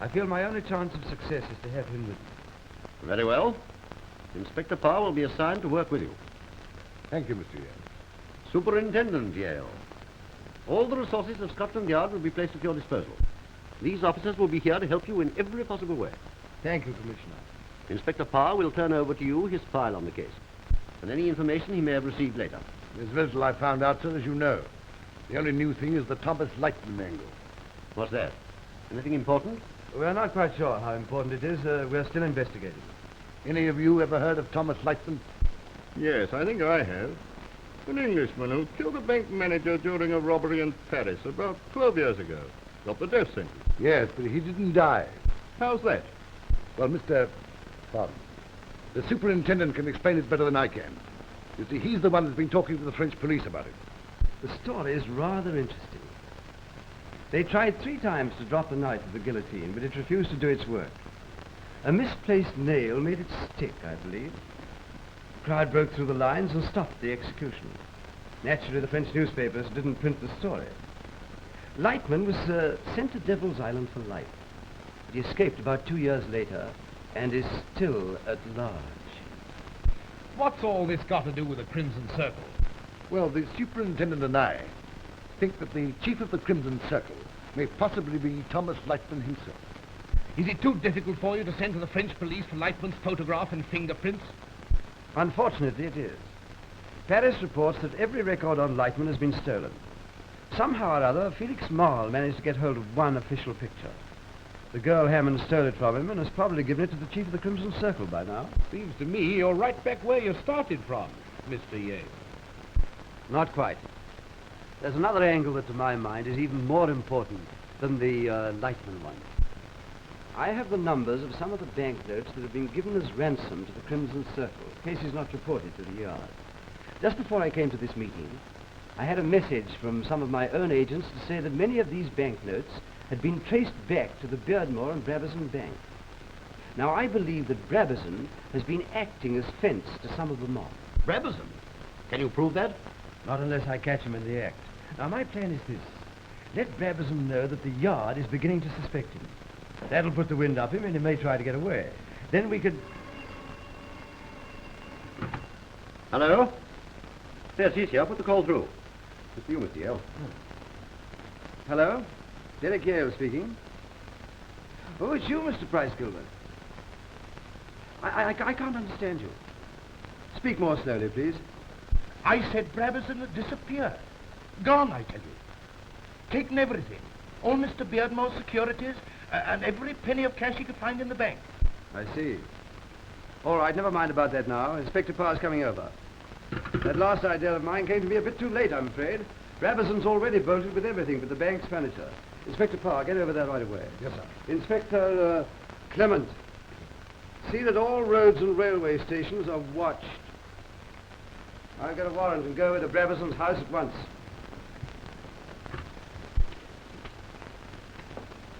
I feel my only chance of success is to have him with me. Very well. Inspector Parr will be assigned to work with you. Thank you, Mr. Yale. Superintendent Yale. All the resources of Scotland Yard will be placed at your disposal. These officers will be here to help you in every possible way. Thank you, Commissioner. Inspector Parr will turn over to you his file on the case, and any information he may have received later. There's little I found out, sir, as you know. The only new thing is the Thomas Lightman angle. What's that? Anything important? We're not quite sure how important it is. We're still investigating. Any of you ever heard of Thomas Lightman? Yes, I think I have. An Englishman who killed a bank manager during a robbery in Paris about 12 years ago. Got the death sentence. Yes, but he didn't die. How's that? Well, Pardon. The superintendent can explain it better than I can. You see, he's the one that's been talking to the French police about it. The story is rather interesting. They tried 3 times to drop the knife of the guillotine, but it refused to do its work. A misplaced nail made it stick, I believe. The crowd broke through the lines and stopped the execution. Naturally, the French newspapers didn't print the story. Lightman was sent to Devil's Island for life. He escaped about 2 years later and is still at large. What's all this got to do with the Crimson Circle? Well, the superintendent and I think that the chief of the Crimson Circle may possibly be Thomas Lightman himself. Is it too difficult for you to send to the French police for Lightman's photograph and fingerprints? Unfortunately, it is. Paris reports that every record on Lightman has been stolen. Somehow or other, Felix Marl managed to get hold of one official picture. The girl Hammond stole it from him and has probably given it to the chief of the Crimson Circle by now. Seems to me you're right back where you started from, Mr. Yale. Not quite. There's another angle that, to my mind, is even more important than the Lightman one. I have the numbers of some of the banknotes that have been given as ransom to the Crimson Circle. The case is not reported to the Yard. Just before I came to this meeting, I had a message from some of my own agents to say that many of these banknotes had been traced back to the Beardmore and Brabazon Bank. Now, I believe that Brabazon has been acting as fence to some of the mob. Brabazon? Can you prove that? Not unless I catch him in the act. Now, my plan is this. Let Brabazon know that the Yard is beginning to suspect him. That'll put the wind up him, and he may try to get away. Then we could... Hello? Yes, he's here. Put the call through. It's you, Mr. Yale. Hello? Derek Yale speaking. Oh, it's you, Mr. Price Gilbert. I can't understand you. Speak more slowly, please. I said Brabazon had disappeared. Gone, I tell you. Taken everything. All Mr. Beardmore's securities and every penny of cash he could find in the bank. I see. All right, never mind about that now. Inspector Parr's coming over. That last idea of mine came to me a bit too late, I'm afraid. Brabazon's already bolted with everything but the bank's furniture. Inspector Parr, get over there right away. Yes, sir. Inspector Clement, see that all roads and railway stations are watched. I'll get a warrant and go over to Brabazon's house at once.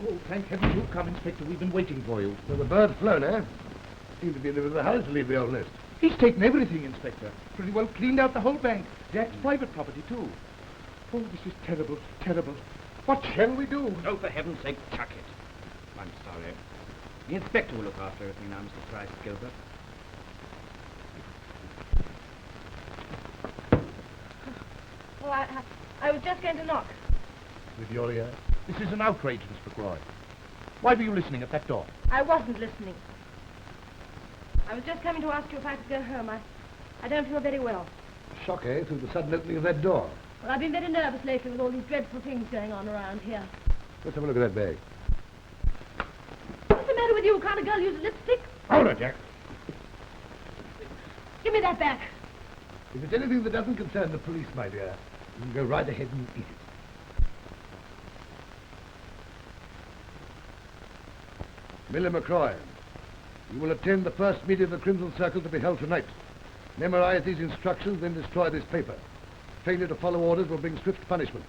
Oh, thank heaven you've come, Inspector. We've been waiting for you. So the bird's flown, eh? Seemed to be in the house to leave the old nest. He's taken everything, Inspector. Pretty well cleaned out the whole bank. Jack's private property, too. Oh, this is terrible, terrible. What shall we do? Oh, for heaven's sake, chuck it. I'm sorry. The inspector will look after everything now, Mr. Price Gilbert. Well, I was just going to knock. With your ear? This is an outrage, Miss McRoy. Why were you listening at that door? I wasn't listening. I was just coming to ask you if I could go home. I don't feel very well. Shock, eh, through the sudden opening of that door. Well, I've been very nervous lately with all these dreadful things going on around here. Let's have a look at that bag. What's the matter with you? Can't a girl use lipstick? Hold it, Jack. Give me that back. If it's anything that doesn't concern the police, my dear, you can go right ahead and eat it. Miller McCroy, you will attend the first meeting of the Crimson Circle to be held tonight. Memorize these instructions, then destroy this paper. Failure to follow orders will bring swift punishment.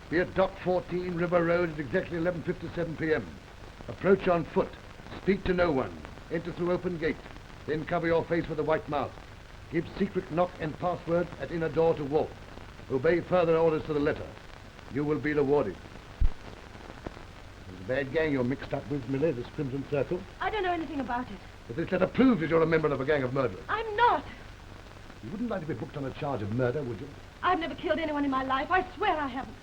Be at Dock 14, River Road at exactly 11:57 p.m. Approach on foot. Speak to no one. Enter through open gate. Then cover your face with a white mask. Give secret knock and password at inner door to walk. Obey further orders to the letter. You will be rewarded. It's a bad gang you're mixed up with, Miller, this Crimson Circle. I don't know anything about it. But this letter proves that you're a member of a gang of murderers. I'm not. You wouldn't like to be booked on a charge of murder, would you? I've never killed anyone in my life. I swear I haven't.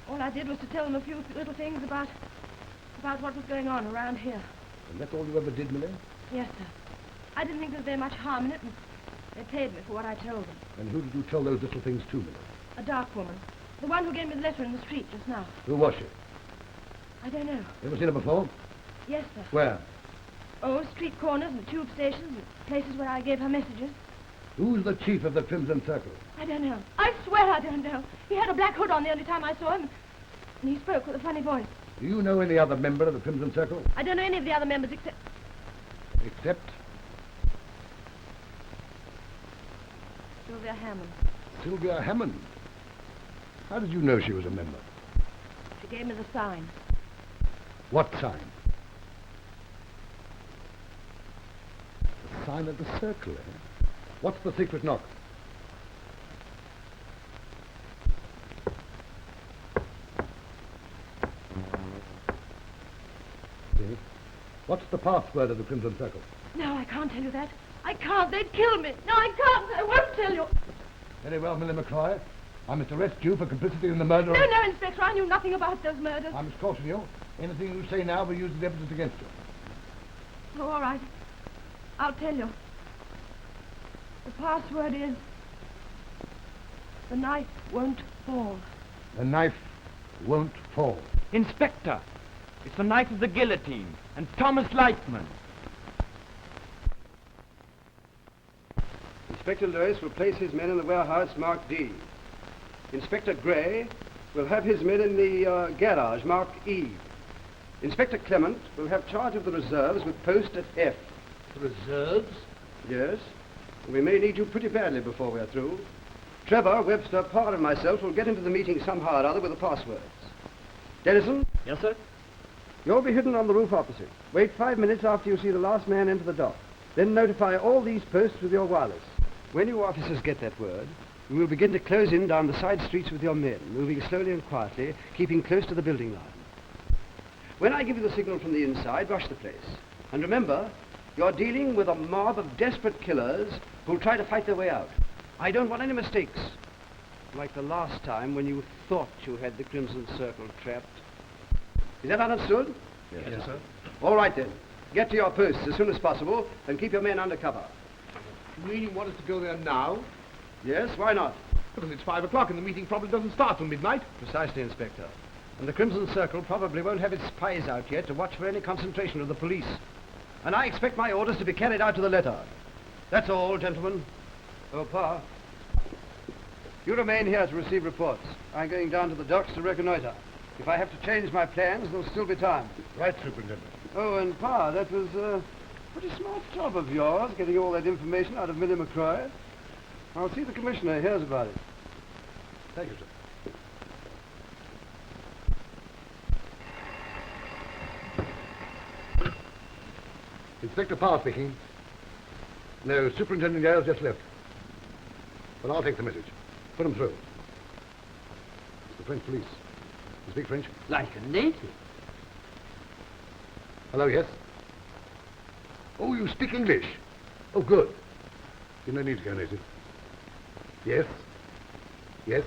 All I did was to tell them a few little things about what was going on around here. And that's all you ever did, Miller? Yes, sir. I didn't think there was very much harm in it, and they paid me for what I told them. And who did you tell those little things to, Miller? A dark woman. The one who gave me the letter in the street just now. Who was she? I don't know. You ever seen her before? Yes, sir. Where? Oh, street corners and tube stations and places where I gave her messages. Who's the chief of the Crimson Circle? I don't know. I swear I don't know. He had a black hood on the only time I saw him, and he spoke with a funny voice. Do you know any other member of the Crimson Circle? I don't know any of the other members except... Except? Sylvia Hammond. Sylvia Hammond? How did you know she was a member? She gave me the sign. What sign? The sign of the circle, eh? What's the secret knock? See? What's the password of the Crimson Circle? No, I can't tell you that. I can't. They'd kill me. No, I can't. I won't tell you. Very well, Millie McCroy. I must arrest you for complicity in the murder of... No, Inspector. I knew nothing about those murders. I must caution you. Anything you say now will be used as evidence against you. Oh, all right. I'll tell you. The password is... The knife won't fall. The knife won't fall. Inspector, it's the knife of the guillotine, and Thomas Lightman. Inspector Lewis will place his men in the warehouse marked D. Inspector Gray will have his men in the garage marked E. Inspector Clement will have charge of the reserves with post at F. Reserves? Yes. We may need you pretty badly before we're through. Trevor, Webster, Parr, and myself will get into the meeting somehow or other with the passwords. Dennison? Yes, sir? You'll be hidden on the roof opposite. Wait 5 minutes after you see the last man enter the dock. Then notify all these posts with your wireless. When you officers get that word, you will begin to close in down the side streets with your men, moving slowly and quietly, keeping close to the building line. When I give you the signal from the inside, rush the place. And remember, you're dealing with a mob of desperate killers who'll try to fight their way out. I don't want any mistakes, like the last time when you thought you had the Crimson Circle trapped. Is that understood? Yes, sir. All right, then. Get to your posts as soon as possible and keep your men under cover. You mean you want us to go there now? Yes, why not? Because it's 5 o'clock and the meeting probably doesn't start till midnight. Precisely, Inspector. And the Crimson Circle probably won't have its spies out yet to watch for any concentration of the police. And I expect my orders to be carried out to the letter. That's all, gentlemen. Oh, Pa. You remain here to receive reports. I'm going down to the docks to reconnoiter. If I have to change my plans, there'll still be time. Right, Superintendent. Oh, and Pa, that was a pretty smart job of yours, getting all that information out of Millie McCroy. I'll see the Commissioner hears about it. Thank you, sir. Inspector Parr speaking. No, Superintendent Yale's just left. But I'll take the message. Put him through. It's the French police. You speak French? Like a native. Hello, yes? Oh, you speak English? Oh, good. You no need to go native. Yes? Yes?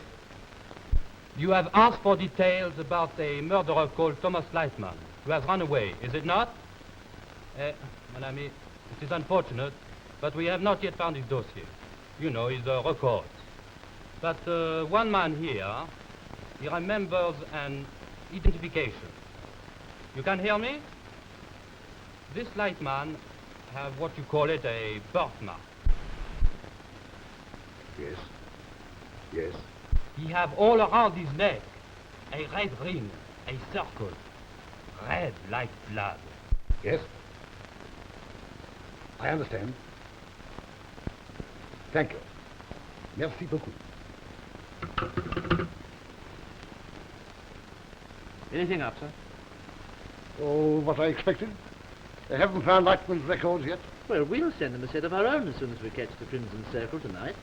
You have asked for details about a murderer called Thomas Lightman. who has run away, is it not? Mon ami, it is unfortunate, but we have not yet found his dossier. You know, his records. But one man here, he remembers an identification. You can hear me? This light man have what you call it a birthmark. Yes. Yes. He have all around his neck a red ring, a circle, red like blood. Yes. I understand. Thank you. Merci beaucoup. Anything up, sir? Oh, what I expected. They haven't found Lightman's records yet. Well, we'll send them a set of our own as soon as we catch the Crimson Circle tonight.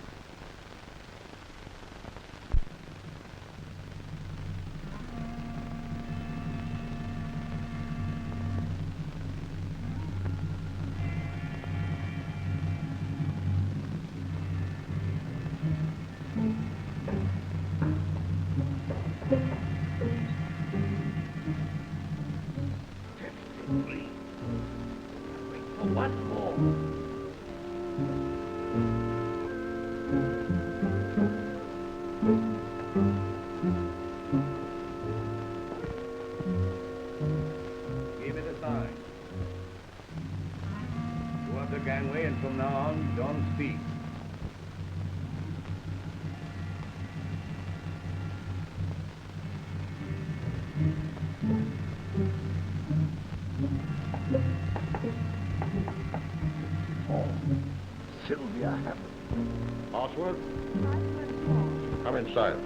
Come inside.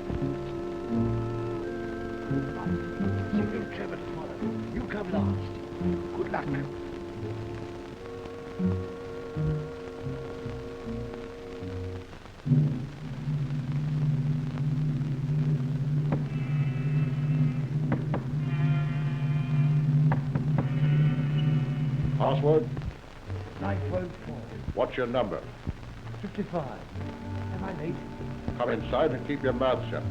Single Trevor to follow. You come last. Good luck. Password? 914. What's your number? 55. Am I late? Come inside and keep your mouth shut.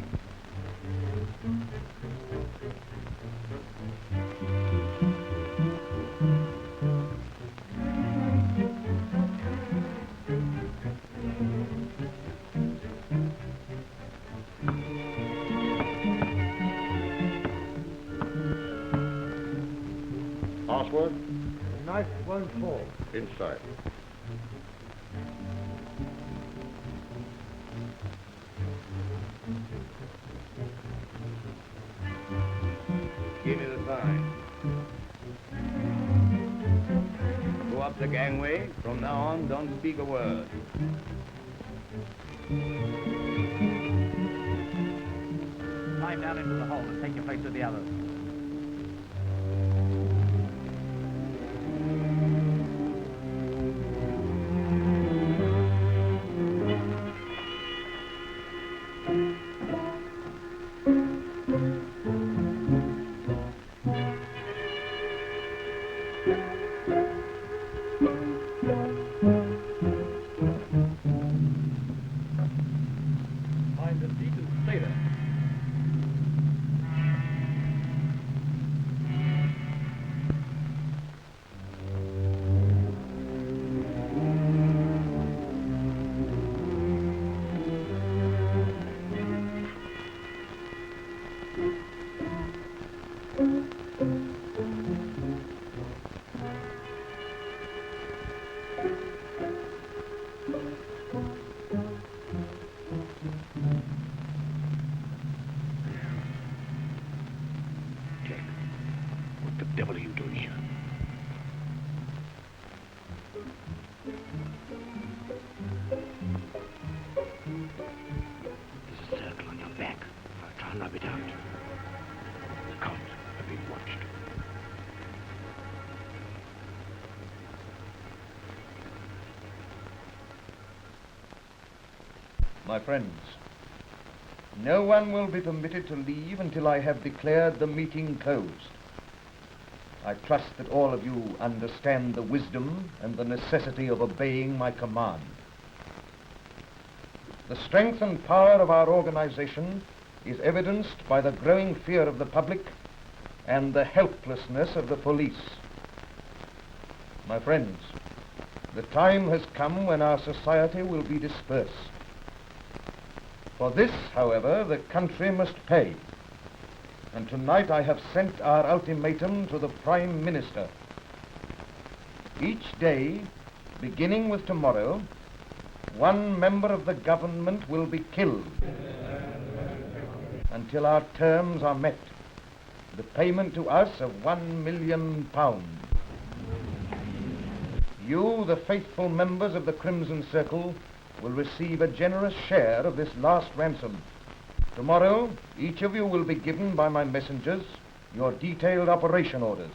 Password? 914. Inside. Give me the sign. Go up the gangway. From now on, don't speak a word. Climb down into the hole and take your place with the others. My friends, no one will be permitted to leave until I have declared the meeting closed. I trust that all of you understand the wisdom and the necessity of obeying my command. The strength and power of our organization is evidenced by the growing fear of the public and the helplessness of the police. My friends, the time has come when our society will be dispersed. For this, however, the country must pay. And tonight I have sent our ultimatum to the Prime Minister. Each day, beginning with tomorrow, one member of the government will be killed until our terms are met. The payment to us of £1 million. You, the faithful members of the Crimson Circle, will receive a generous share of this last ransom. Tomorrow, each of you will be given by my messengers your detailed operation orders.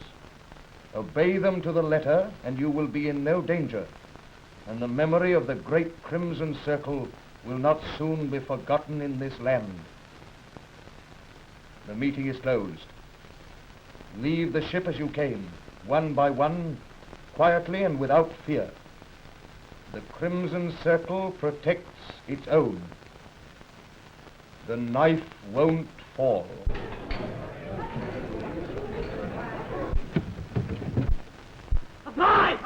Obey them to the letter, and you will be in no danger, and the memory of the great Crimson Circle will not soon be forgotten in this land. The meeting is closed. Leave the ship as you came, one by one, quietly and without fear. The Crimson Circle protects its own. The knife won't fall. Apply!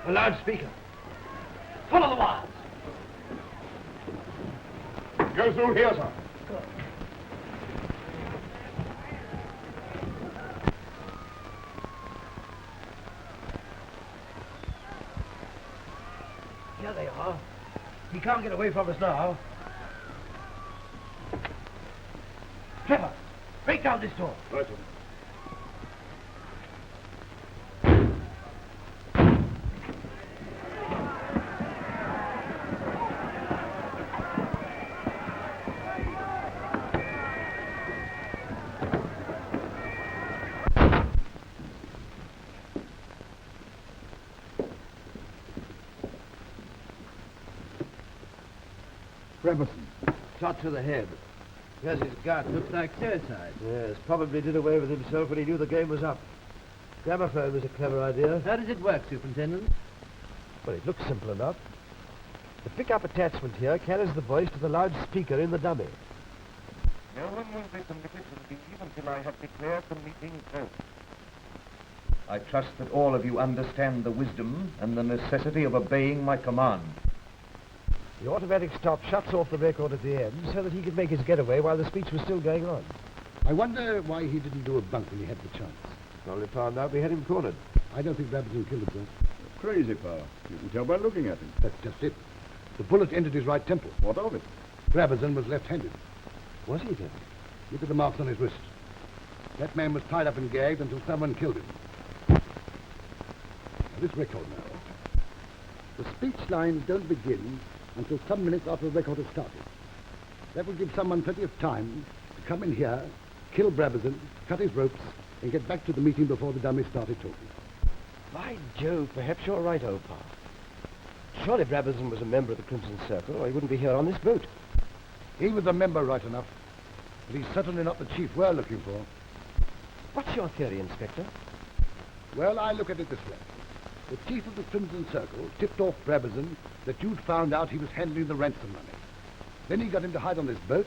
A loudspeaker. Follow the wires. Go through here, sir. Here they are. He can't get away from us now. Trevor, break down this door. Right, sir. Shot to the head. Yes, his gut looks like suicide. Yes, probably did away with himself when he knew the game was up. Gramophone was a clever idea. How does it work, Superintendent? Well, it looks simple enough. The pickup attachment here carries the voice to the loudspeaker in the dummy. No one will be permitted to leave until I have declared the meeting closed. I trust that all of you understand the wisdom and the necessity of obeying my command. The automatic stop shuts off the record at the end so that he could make his getaway while the speech was still going on. I wonder why he didn't do a bunk when he had the chance. Probably found out we had him cornered. I don't think Brabazon killed him, sir. Crazy, pal. You can tell by looking at him. That's just it. The bullet entered his right temple. What of it? Brabazon was left-handed. Was he then? Look at the marks on his wrist. That man was tied up and gagged until someone killed him. Now, this record now. The speech lines don't begin until some minutes after the record has started. That will give someone plenty of time to come in here, kill Brabazon, cut his ropes, and get back to the meeting before the dummies started talking. By Jove, perhaps you're right, old pal. Surely Brabazon was a member of the Crimson Circle, or he wouldn't be here on this boat. He was a member, right enough, but he's certainly not the chief we're looking for. What's your theory, Inspector? Well, I look at it this way. The chief of the Crimson Circle tipped off Brabazon that you'd found out he was handling the ransom money. Then he got him to hide on this boat,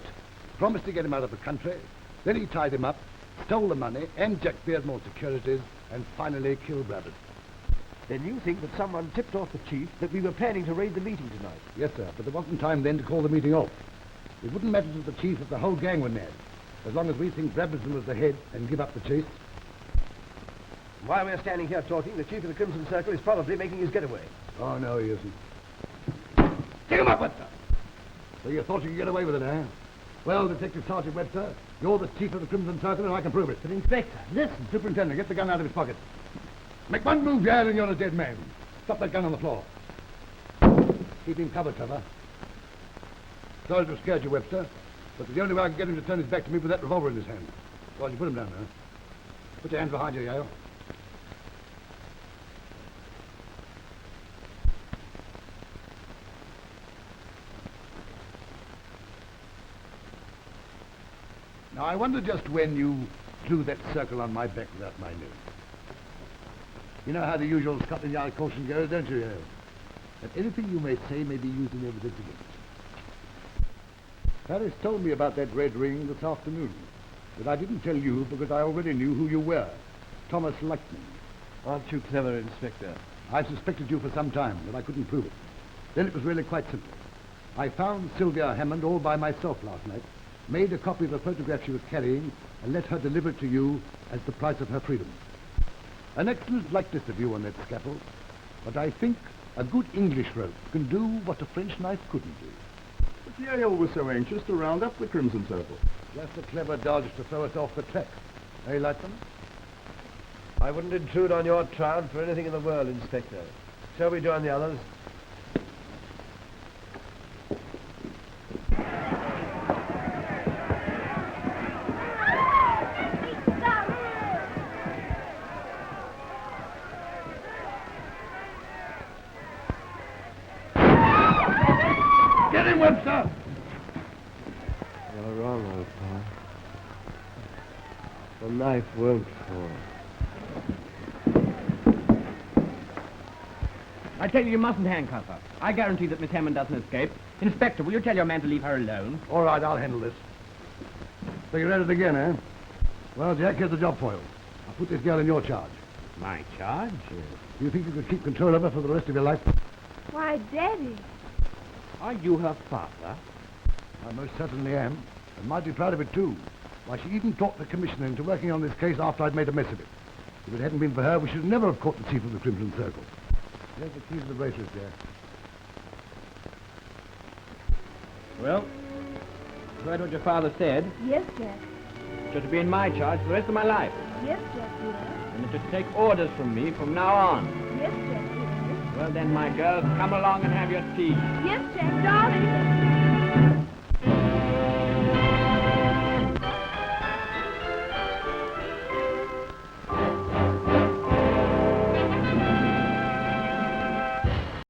promised to get him out of the country, then he tied him up, stole the money and Jack Beardmore's securities, and finally killed Brabazon. Then you think that someone tipped off the chief that we were planning to raid the meeting tonight? Yes, sir, but there wasn't time then to call the meeting off. It wouldn't matter to the chief if the whole gang were mad, as long as we think Brabazon was the head and give up the chase. While we're standing here talking, the chief of the Crimson Circle is probably making his getaway. Oh, no, he isn't. Take him up, Webster! So you thought you could get away with it, eh? Well, Detective Sergeant Webster, you're the chief of the Crimson Circle and I can prove it. But, Inspector, listen. Superintendent, get the gun out of his pocket. Make one move, Yale, and you're a dead man. Stop that gun on the floor. Keep him covered, Trevor. Sorry to have scared you, Webster, but the only way I can get him to turn his back to me with that revolver in his hand. Well, you put him down now. Put your hands behind you, Yale. Now, I wonder just when you drew that circle on my back without my knowing. You know how the usual Scotland Yard caution goes, don't you, Hugh? That anything you may say may be used in evidence against you. Harris told me about that red ring this afternoon, but I didn't tell you because I already knew who you were. Thomas Lightman. Aren't you clever, Inspector? I've suspected you for some time, but I couldn't prove it. Then it was really quite simple. I found Sylvia Hammond all by myself last night, made a copy of the photograph she was carrying, and let her deliver it to you as the price of her freedom. An excellent likeness of you on that scaffold, but I think a good English rope can do what a French knife couldn't do. But Yale was so anxious to round up the Crimson Circle. Just a clever dodge to throw us off the track. Eh, Lightman? I wouldn't intrude on your child for anything in the world, Inspector. Shall we join the others? Get him, Webster! You're wrong, old pal. The knife won't fall. I tell you, you mustn't handcuff her. I guarantee that Miss Hammond doesn't escape. Inspector, will you tell your man to leave her alone? All right, I'll handle this. So you're at it again, eh? Well, Jack, here's the job for you. I'll put this girl in your charge. My charge? Do you think you could keep control of her for the rest of your life? Why, Daddy. Are you her father? I most certainly am, and mighty proud of it, too. Why, she even talked the commissioner into working on this case after I'd made a mess of it. If it hadn't been for her, we should never have caught the chief of the Crimson Circle. There's the keys to the bracelet, Jack. Well, you heard what your father said. Yes, Jack. You're to be in my charge for the rest of my life. Yes, Jack, yes. And you're to take orders from me from now on. Yes, Jack, yes. Well then, my girl, come along and have your tea. Yes, Jack, darling.